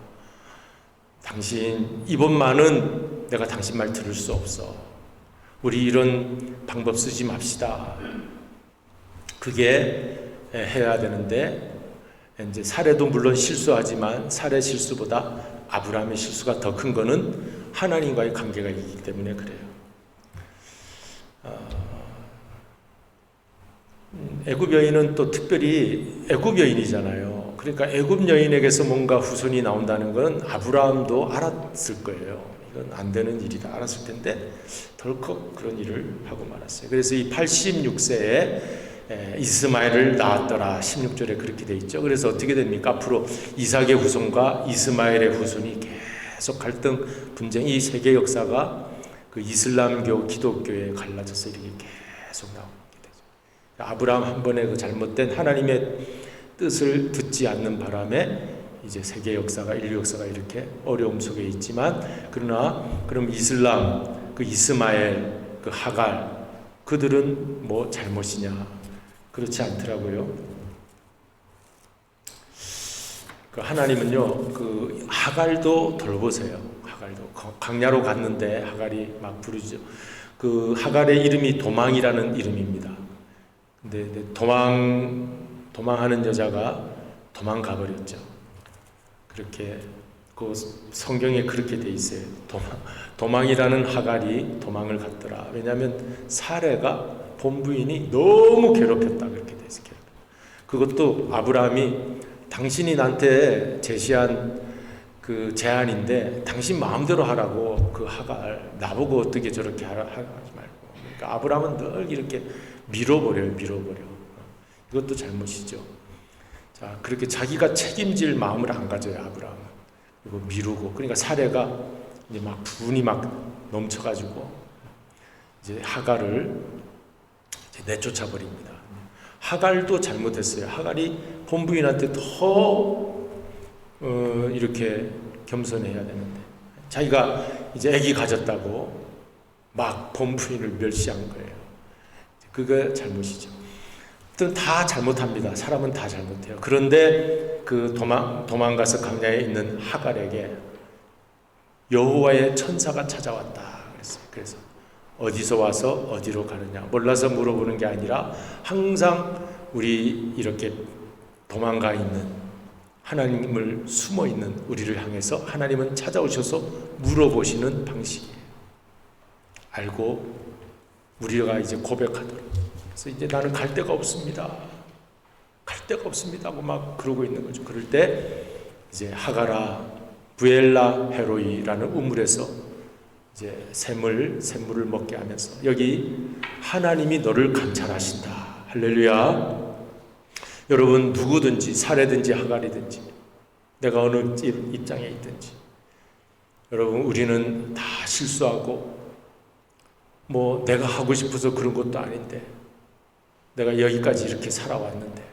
S1: 당신 이번만은 내가 당신 말 들을 수 없어. 우리 이런 방법 쓰지 맙시다. 그게 해야 되는데, 이제 사례도 물론 실수하지만 사례 실수보다 아브라함의 실수가 더 큰 거는 하나님과의 관계가 있기 때문에 그래요. 애굽 여인은 또 특별히 애굽 여인이잖아요. 그러니까 애굽 여인에게서 뭔가 후손이 나온다는 건 아브라함도 알았을 거예요. 이건 안 되는 일이다 알았을 텐데 덜컥 그런 일을 하고 말았어요. 그래서 이 86세에 이스마엘을 낳았더라. 16절에 그렇게 돼 있죠. 그래서 어떻게 됩니까? 앞으로 이삭의 후손과 이스마엘의 후손이 계속 갈등, 분쟁, 이 세계 역사가 그 이슬람교, 기독교에 갈라져서 이렇게 계속 나오게 되죠. 아브라함 한 번의 그 잘못된 하나님의 뜻을 듣지 않는 바람에 이제 세계 역사가, 인류 역사가 이렇게 어려움 속에 있지만, 그러나 그럼 이슬람, 그 이스마엘, 그 하갈, 그들은 뭐 잘못이냐? 그렇지 않더라고요. 그 하나님은요, 그 하갈도 돌보세요. 하갈도 광야로 갔는데 하갈이 막 부르죠. 그 하갈의 이름이 도망이라는 이름입니다. 근데 도망하는 여자가 도망가 버렸죠. 그렇게 그 성경에 그렇게 돼 있어요. 도망이라는 하갈이 도망을 갔더라. 왜냐하면 사레가 본부인이 너무 괴롭혔다. 그렇게 돼 있어요. 그것도 아브라함이 당신이 나한테 제시한 그 제안인데 당신 마음대로 하라고. 그 하갈 나보고 어떻게 저렇게 하지 말고. 그러니까 아브라함은 늘 이렇게 밀어버려요. 이것도 잘못이죠. 자, 그렇게 자기가 책임질 마음을 안 가져요, 아브라함은. 그리고 미루고. 그러니까 사레가 이제 막 분이 막 넘쳐가지고 이제 하갈을 이제 내쫓아 버립니다. 하갈도 잘못했어요. 하갈이 본부인한테 더 이렇게 겸손해야 되는데, 자기가 이제 아기 가졌다고 막 본부인을 멸시한 거예요. 그게 잘못이죠. 다 잘못합니다. 사람은 다 잘못해요. 그런데 그 도망가서 광야에 있는 하갈에게 여호와의 천사가 찾아왔다 그랬어요. 그래서 어디서 와서 어디로 가느냐 몰라서 물어보는 게 아니라 항상 우리 이렇게 도망가 있는, 하나님을 숨어 있는 우리를 향해서 하나님은 찾아오셔서 물어보시는 방식이에요. 알고 우리가 이제 고백하도록. 그래서 이제 나는 갈 데가 없습니다. 하고 막 그러고 있는 거죠. 그럴 때 이제 하가라 부엘라 헤로이라는 우물에서 이제 샘물을 먹게 하면서, 여기 하나님이 너를 감찰하신다. 할렐루야. 여러분 누구든지 사례든지 하갈이든지 내가 어느 입장에 있든지, 여러분 우리는 다 실수하고 뭐 내가 하고 싶어서 그런 것도 아닌데 내가 여기까지 이렇게 살아왔는데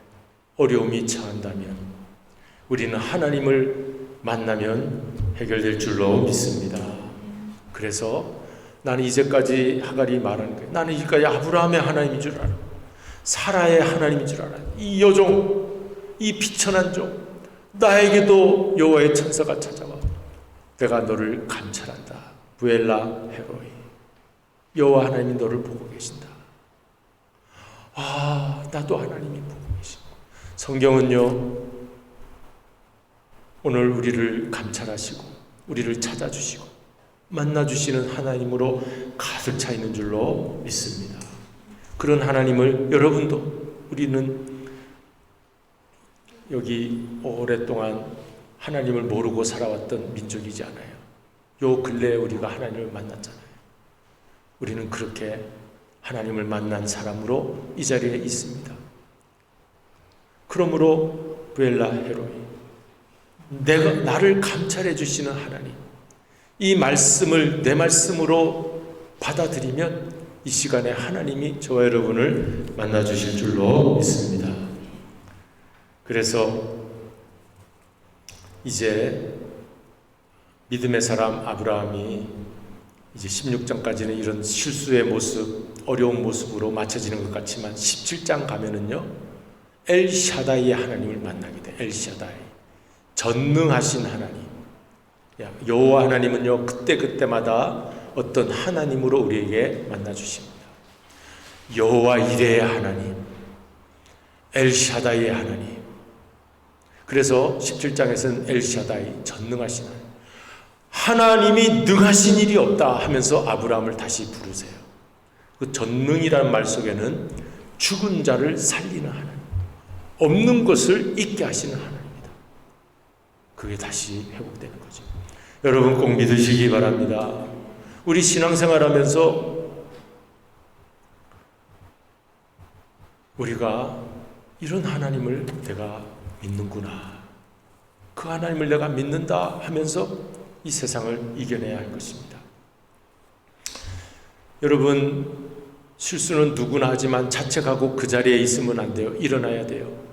S1: 어려움이 처한다면 우리는 하나님을 만나면 해결될 줄로 믿습니다. 그래서 나는 이제까지 하갈이 말하는 거예요. 나는 이제까지 아브라함의 하나님인 줄 알아. 사라의 하나님인 줄 알아. 이 여종, 이 비천한 종, 나에게도 여호와의 천사가 찾아와 내가 너를 감찰한다. 부엘라 헤로이. 여호와 하나님이 너를 보고 계신다. 아, 나도 하나님이 보고 계시고. 성경은요, 오늘 우리를 감찰하시고 우리를 찾아주시고 만나주시는 하나님으로 가득 차 있는 줄로 믿습니다. 그런 하나님을 여러분도, 우리는 여기 오랫동안 하나님을 모르고 살아왔던 민족이지 않아요. 요 근래에 우리가 하나님을 만났잖아요. 우리는 그렇게 하나님을 만난 사람으로 이 자리에 있습니다. 그러므로 부엘라 헤로이, 나를 감찰해 주시는 하나님, 이 말씀을 내 말씀으로 받아들이면 이 시간에 하나님이 저와 여러분을 만나 주실 줄로 믿습니다. 그래서 이제 믿음의 사람 아브라함이 이제 16장까지는 이런 실수의 모습, 어려운 모습으로 맞춰지는 것 같지만 17장 가면은요, 엘샤다이의 하나님을 만나게 돼. 엘샤다이, 전능하신 하나님. 여호와 하나님은요, 그때마다 어떤 하나님으로 우리에게 만나 주십니다. 여호와 이레의 하나님, 엘샤다이의 하나님. 그래서 17장에서는 엘샤다이, 전능하신 하나님, 하나님이 능하신 일이 없다 하면서 아브라함을 다시 부르세요. 그 전능이라는 말 속에는 죽은 자를 살리는 하나님, 없는 것을 있게 하시는 하나님입니다. 그게 다시 회복되는 거죠. 여러분 꼭 믿으시기 바랍니다. 우리 신앙생활하면서 우리가 이런 하나님을 내가 믿는구나, 그 하나님을 내가 믿는다 하면서 이 세상을 이겨내야 할 것입니다. 여러분, 실수는 누구나 하지만 자책하고 그 자리에 있으면 안 돼요. 일어나야 돼요.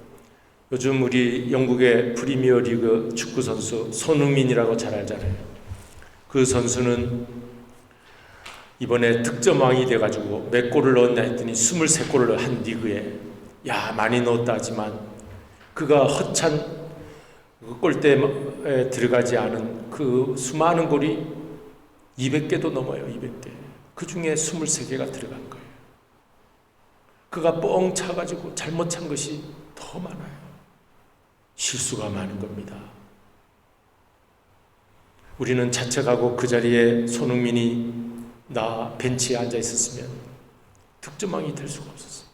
S1: 요즘 우리 영국의 프리미어리그 축구 선수 손흥민이라고 잘 알잖아요. 그 선수는 이번에 득점왕이 돼가지고 몇 골을 넣었냐 했더니 23골을 한 리그에, 야 많이 넣었다 하지만 그가 허찬 골대에 들어가지 않은 그 수많은 골이 200개도 넘어요. 200개. 그 중에 23개가 들어간 거예요. 그가 뻥 차가지고 잘못 찬 것이 더 많아요. 실수가 많은 겁니다. 우리는 자책하고 그 자리에 손흥민이 나 벤치에 앉아 있었으면 득점왕이 될 수가 없었어요.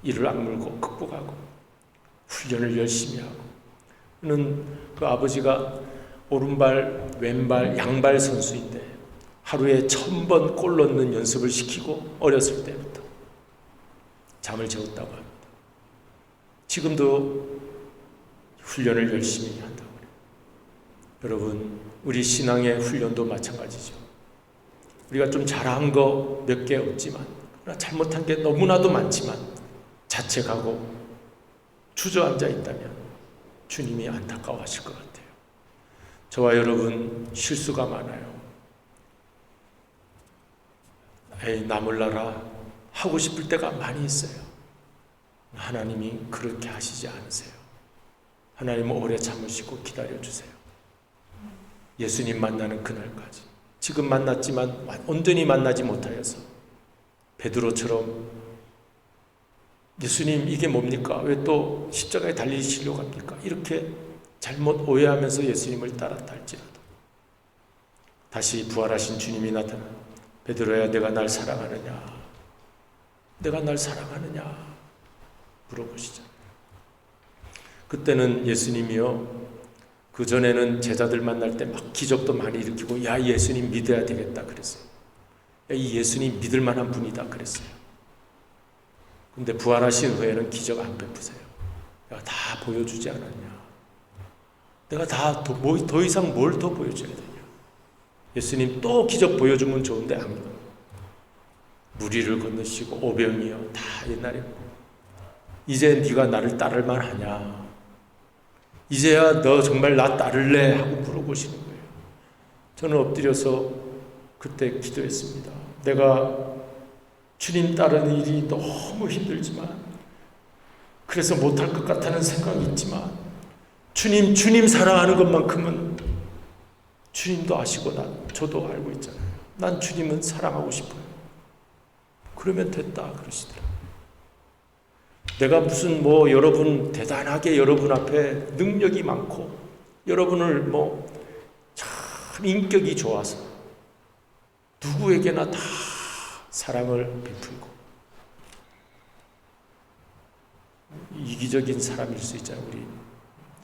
S1: 이를 악물고 극복하고 훈련을 열심히 하고, 그는 그 아버지가 오른발, 왼발, 양발 선수인데 하루에 1000번 골 넣는 연습을 시키고 어렸을 때부터 잠을 재웠다고 합니다. 지금도 훈련을 열심히 한다고 해요. 여러분, 우리 신앙의 훈련도 마찬가지죠. 우리가 좀 잘한 거 몇 개 없지만, 그러나 잘못한 게 너무나도 많지만 자책하고 주저앉아 있다면 주님이 안타까워하실 것 같아요. 저와 여러분 실수가 많아요. 에이 나 몰라라 하고 싶을 때가 많이 있어요. 하나님이 그렇게 하시지 않으세요. 하나님은 오래 참으시고 기다려주세요. 예수님 만나는 그날까지. 지금 만났지만 온전히 만나지 못하여서 베드로처럼 예수님 이게 뭡니까? 왜 또 십자가에 달리시려고 합니까? 이렇게 잘못 오해하면서 예수님을 따랐다 할지라도 다시 부활하신 주님이 나타나 베드로야 내가 날 사랑하느냐? 내가 날 사랑하느냐? 물어보시잖아요. 그때는 예수님이요, 그전에는 제자들 만날 때 막 기적도 많이 일으키고 야 예수님 믿어야 되겠다 그랬어요. 야, 이 예수님 믿을 만한 분이다 그랬어요. 근데 부활하신 후에는 기적 안 베푸세요. 내가 다 보여주지 않았냐? 내가 더 이상 뭘 더 보여줘야 되냐? 예수님 또 기적 보여주면 좋은데 안 그래요. 무리를 건너시고 오병이요 다 옛날에 이제 네가 나를 따를 만하냐? 이제야 너 정말 나 따를래? 하고 물어보시는 거예요. 저는 엎드려서 그때 기도했습니다. 내가 주님 따르는 일이 너무 힘들지만, 그래서 못할 것 같다는 생각이 있지만 주님 사랑하는 것만큼은 주님도 아시고 저도 알고 있잖아요. 난 주님은 사랑하고 싶어요. 그러면 됐다 그러시더라고요. 내가 무슨 여러분 대단하게 여러분 앞에 능력이 많고 여러분을 참 인격이 좋아서 누구에게나 다 사랑을 베풀고 이기적인 사람일 수 있잖아요. 우리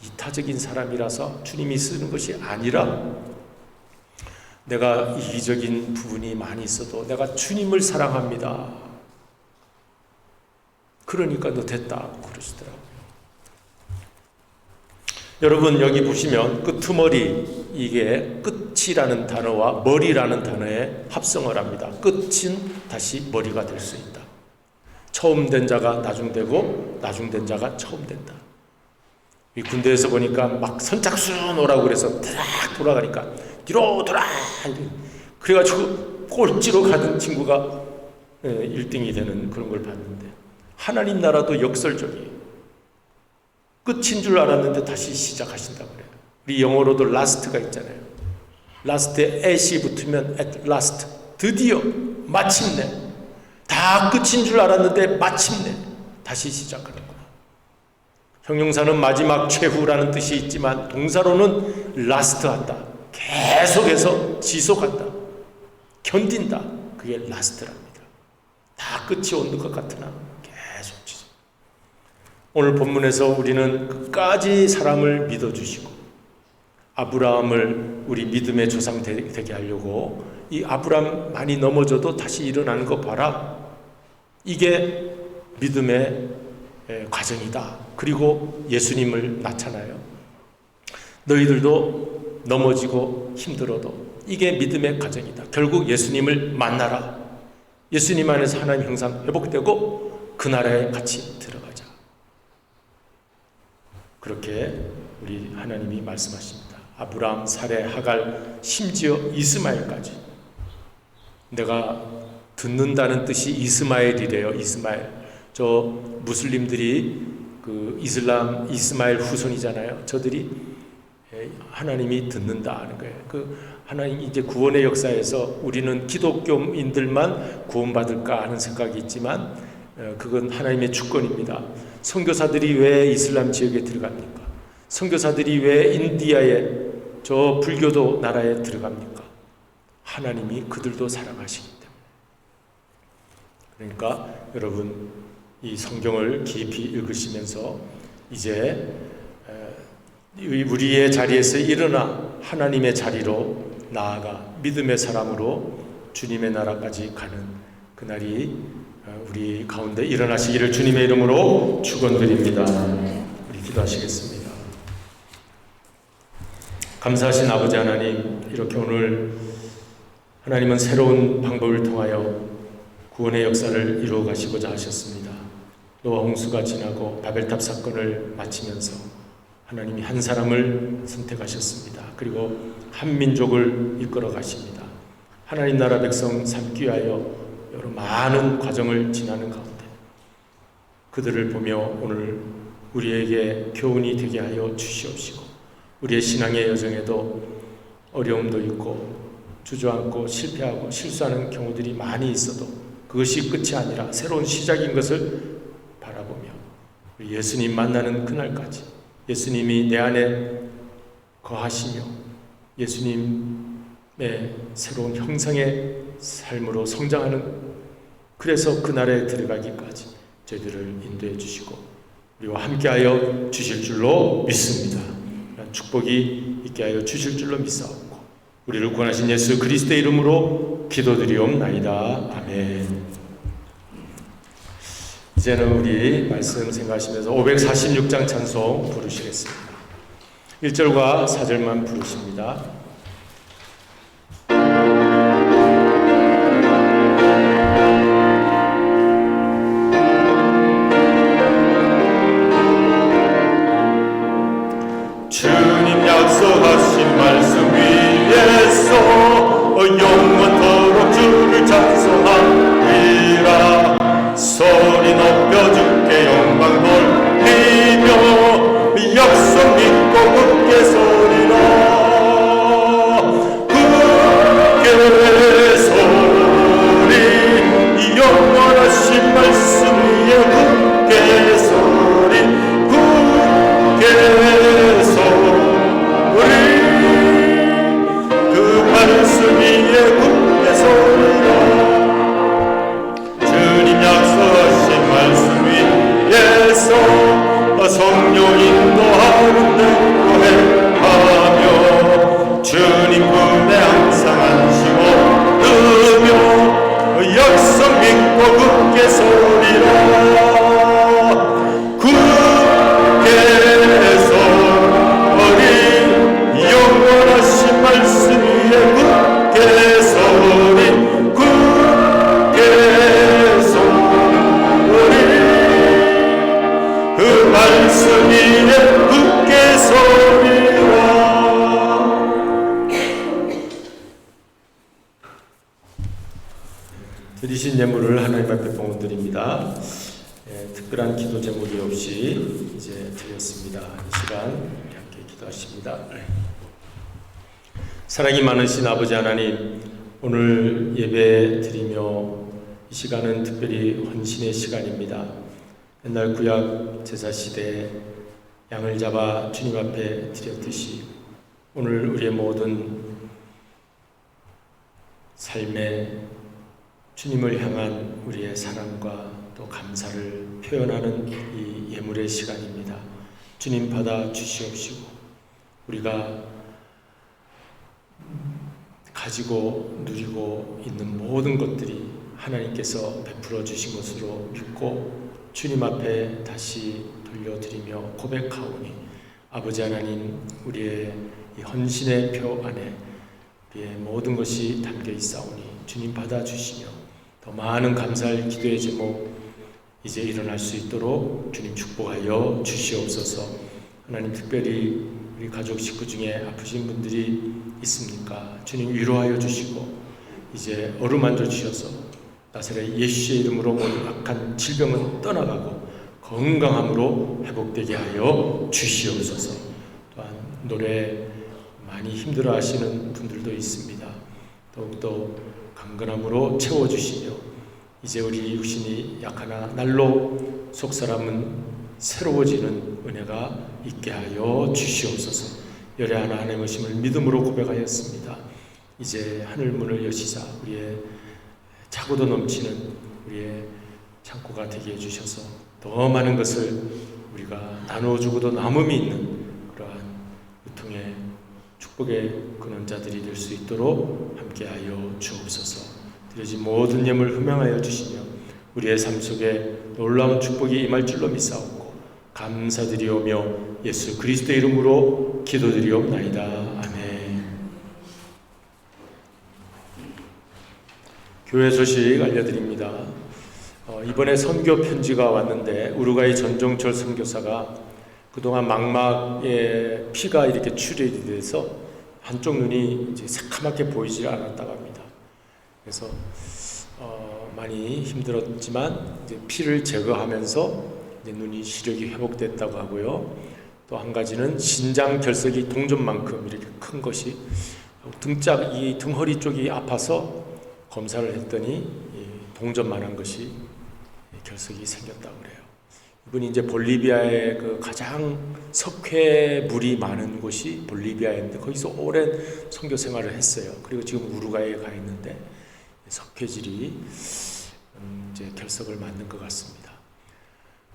S1: 이타적인 사람이라서 주님이 쓰는 것이 아니라 내가 이기적인 부분이 많이 있어도 내가 주님을 사랑합니다. 그러니까 너 됐다고 그러시더라고요. 여러분 여기 보시면 끄트머리, 이게 끝이라는 단어와 머리라는 단어의 합성을 합니다. 끝은 다시 머리가 될 수 있다. 처음 된 자가 나중되고 나중된 자가 처음 된다. 이 군대에서 보니까 막 선착순 오라고 그래서 딱 돌아가니까 뒤로 돌아 그래가지고 꼴찌로 가던 친구가 1등이 되는 그런 걸 봤는데, 하나님 나라도 역설적이에요. 끝인 줄 알았는데 다시 시작하신다고 그래요. 우리 영어로도 last가 있잖아요. last에 at이 붙으면 at last, 드디어 마침내, 다 끝인 줄 알았는데 마침내 다시 시작하는구나. 형용사는 마지막, 최후라는 뜻이 있지만 동사로는 last한다. 계속해서 지속한다, 견딘다. 그게 last랍니다. 다 끝이 오는 것 같으나 계속 지속. 오늘 본문에서 우리는 끝까지 사람을 믿어주시고 아브라함을 우리 믿음의 조상 되게 하려고 이 아브라함 많이 넘어져도 다시 일어나는 거 봐라. 이게 믿음의 과정이다. 그리고 예수님을 나타나요. 너희들도 넘어지고 힘들어도 이게 믿음의 과정이다. 결국 예수님을 만나라. 예수님 안에서 하나님 형상 회복되고 그 나라에 같이 들어가자. 그렇게 우리 하나님이 말씀하십니다. 아브라함, 사레, 하갈, 심지어 이스마엘까지. 내가 듣는다는 뜻이 이스마엘이래요. 이스마엘. 저 무슬림들이 그 이슬람 이스마엘 후손이잖아요. 저들이 하나님이 듣는다 하는 거예요. 그 하나님 이제 구원의 역사에서 우리는 기독교인들만 구원받을까 하는 생각이 있지만 그건 하나님의 주권입니다. 선교사들이 왜 이슬람 지역에 들어갑니까? 선교사들이 왜 인디아에 저 불교도 나라에 들어갑니까? 하나님이 그들도 사랑하시기 때문에. 그러니까 여러분 이 성경을 깊이 읽으시면서 이제 우리의 자리에서 일어나 하나님의 자리로 나아가 믿음의 사람으로 주님의 나라까지 가는 그날이 우리 가운데 일어나시기를 주님의 이름으로 축원드립니다. 우리 기도하시겠습니다. 감사하신 아버지 하나님, 이렇게 오늘 하나님은 새로운 방법을 통하여 구원의 역사를 이루어 가시고자 하셨습니다. 노아 홍수가 지나고 바벨탑 사건을 마치면서 하나님이 한 사람을 선택하셨습니다. 그리고 한 민족을 이끌어 가십니다. 하나님 나라 백성 삼기 위하여 여러 많은 과정을 지나는 가운데 그들을 보며 오늘 우리에게 교훈이 되게 하여 주시옵시고, 우리의 신앙의 여정에도 어려움도 있고 주저앉고 실패하고 실수하는 경우들이 많이 있어도 그것이 끝이 아니라 새로운 시작인 것을 바라보며 우리 예수님 만나는 그날까지 예수님이 내 안에 거하시며 예수님의 새로운 형상의 삶으로 성장하는, 그래서 그날에 들어가기까지 저희들을 인도해 주시고 우리와 함께하여 주실 줄로 믿습니다. 축복이 있게 하여 주실 줄로 믿사옵고 우리를 구원하신 예수 그리스도의 이름으로 기도드리옵나이다. 아멘. 이제는 우리 말씀 생각하시면서 546장 찬송 부르시겠습니다. 1절과 4절만 부르십니다.
S4: 주님 약속하신 말씀 위에서 영원토록 주를 찬송하리라. 소리 높여 주께 영광 돌리며 약속 믿고 굳게 서리라. 굳게 서리 영원하신 말씀 위에 굳게 서리. 굳게 그 말씀 위에 굳게 서리라. 주님 약속하신 말씀 위에서 성령 인도하는 대로 행하며 주님 품에 항상 안식어 으며 약속 믿고 굳게 서리라. 굳게 서리 영원하신 말씀 위에 굳게 서리. 굳게 서리 그 말씀 위에 굳게 서리라.
S1: 드리신 예물을 하나님 앞에 봉헌드립니다. 특별한 기도 제목이 없이 이제 드렸습니다. 이 시간 함께 기도하십니다. 사랑이 많으신 아버지 하나님, 오늘 예배 드리며 이 시간은 특별히 헌신의 시간입니다. 옛날 구약 제사 시대에 양을 잡아 주님 앞에 드렸듯이 오늘 우리의 모든 삶에 주님을 향한 우리의 사랑과 또 감사를 표현하는 이 예물의 시간입니다. 주님 받아 주시옵시고 우리가 가지고 누리고 있는 모든 것들이 하나님께서 베풀어 주신 것으로 믿고 주님 앞에 다시 돌려드리며 고백하오니 아버지 하나님, 우리의 이 헌신의 표 안에 우리의 모든 것이 담겨 있사오니 주님 받아주시며 더 많은 감사할 기도의 제목 이제 일어날 수 있도록 주님 축복하여 주시옵소서. 하나님, 특별히 우리 가족 식구 중에 아프신 분들이 있습니까? 주님 위로하여 주시고 이제 어루만져 주셔서 나사렛 예수의 이름으로 모든 악한 질병은 떠나가고 건강함으로 회복되게 하여 주시옵소서. 또한 노래 많이 힘들어 하시는 분들도 있습니다. 더욱더 강건함으로 채워주시며 이제 우리 육신이 약하나 날로 속사람은 새로워지는 은혜가 있게 하여 주시옵소서. 열의 하나님의 것임을 믿음으로 고백하였습니다. 이제 하늘문을 여시사 우리의 차고도 넘치는 우리의 창고가 되게 해주셔서 더 많은 것을 우리가 나누어주고도 남음이 있는 그러한 유통의 축복의 근원자들이 될 수 있도록 함께하여 주옵소서. 드려진 모든 예물 흠양하여 주시며 우리의 삶 속에 놀라운 축복이 임할 줄로 믿사옵고 감사드리오며 예수 그리스도의 이름으로 기도드리옵나이다. 아멘. 교회 소식 알려드립니다. 이번에 선교 편지가 왔는데 우루과이 전종철 선교사가 그동안 망막에 피가 이렇게 출혈이 돼서 한쪽 눈이 이제 새카맣게 보이지 않았다고 합니다. 그래서 많이 힘들었지만 이제 피를 제거하면서 이제 눈이 시력이 회복됐다고 하고요. 또 한 가지는 신장 결석이 동전만큼 이렇게 큰 것이 등짝 이 등허리 쪽이 아파서 검사를 했더니 동전만한 것이 결석이 생겼다고 그래요. 이분이 이제 볼리비아의 그 가장 석회물이 많은 곳이 볼리비아인데 거기서 오랜 선교 생활을 했어요. 그리고 지금 우루과이에 가 있는데 석회질이 이제 결석을 만든 것 같습니다.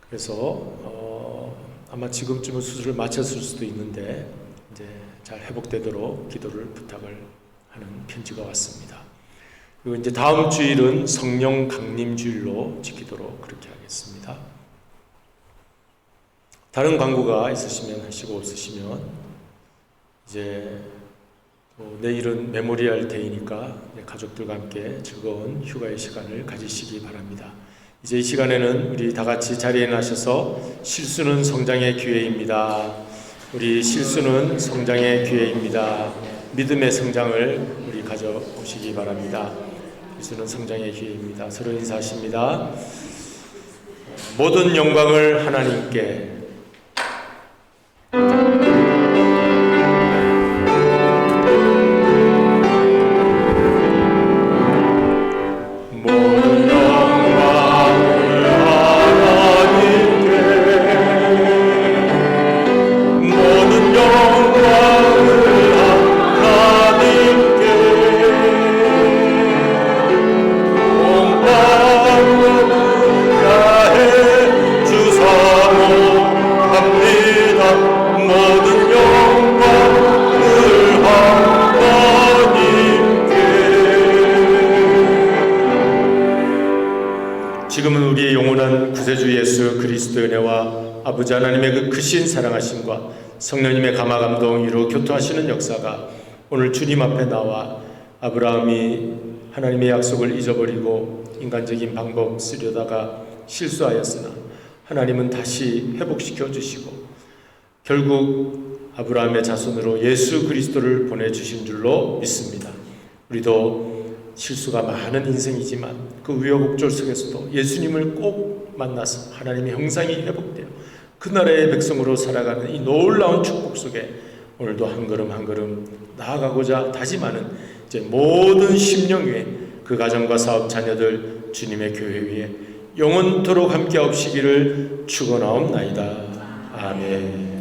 S1: 그래서 아마 지금쯤은 수술을 마쳤을 수도 있는데 이제 잘 회복되도록 기도를 부탁을 하는 편지가 왔습니다. 그리고 이제 다음 주일은 성령 강림 주일로 지키도록 그렇게 하겠습니다. 다른 광고가 있으시면 하시고 없으시면 이제 내일은 메모리얼 데이니까 가족들과 함께 즐거운 휴가의 시간을 가지시기 바랍니다. 이제 이 시간에는 우리 다 같이 자리에 나셔서 실수는 성장의 기회입니다. 우리 실수는 성장의 기회입니다. 믿음의 성장을 우리 가져오시기 바랍니다. 실수는 성장의 기회입니다. 서로 인사하십니다. 모든 영광을 하나님께. 지금은 우리의 영원한 구세주 예수 그리스도의 은혜와 아버지 하나님의 그 크신 사랑하심과 성령님의 감화감동으로 교통하시는 역사가 오늘 주님 앞에 나와 아브라함이 하나님의 약속을 잊어버리고 인간적인 방법 쓰려다가 실수하였으나 하나님은 다시 회복시켜 주시고 결국 아브라함의 자손으로 예수 그리스도를 보내주신 줄로 믿습니다. 우리도 실수가 많은 인생이지만 그 우여곡절 속에서도 예수님을 꼭 만나서 하나님의 형상이 회복되어 그 나라의 백성으로 살아가는 이 놀라운 축복 속에 오늘도 한 걸음 한 걸음 나아가고자 다짐하는 이제 모든 심령 위에 그 가정과 사업 자녀들 주님의 교회 위에 영원토록 함께 없시기를 축원하옵나이다. 아멘.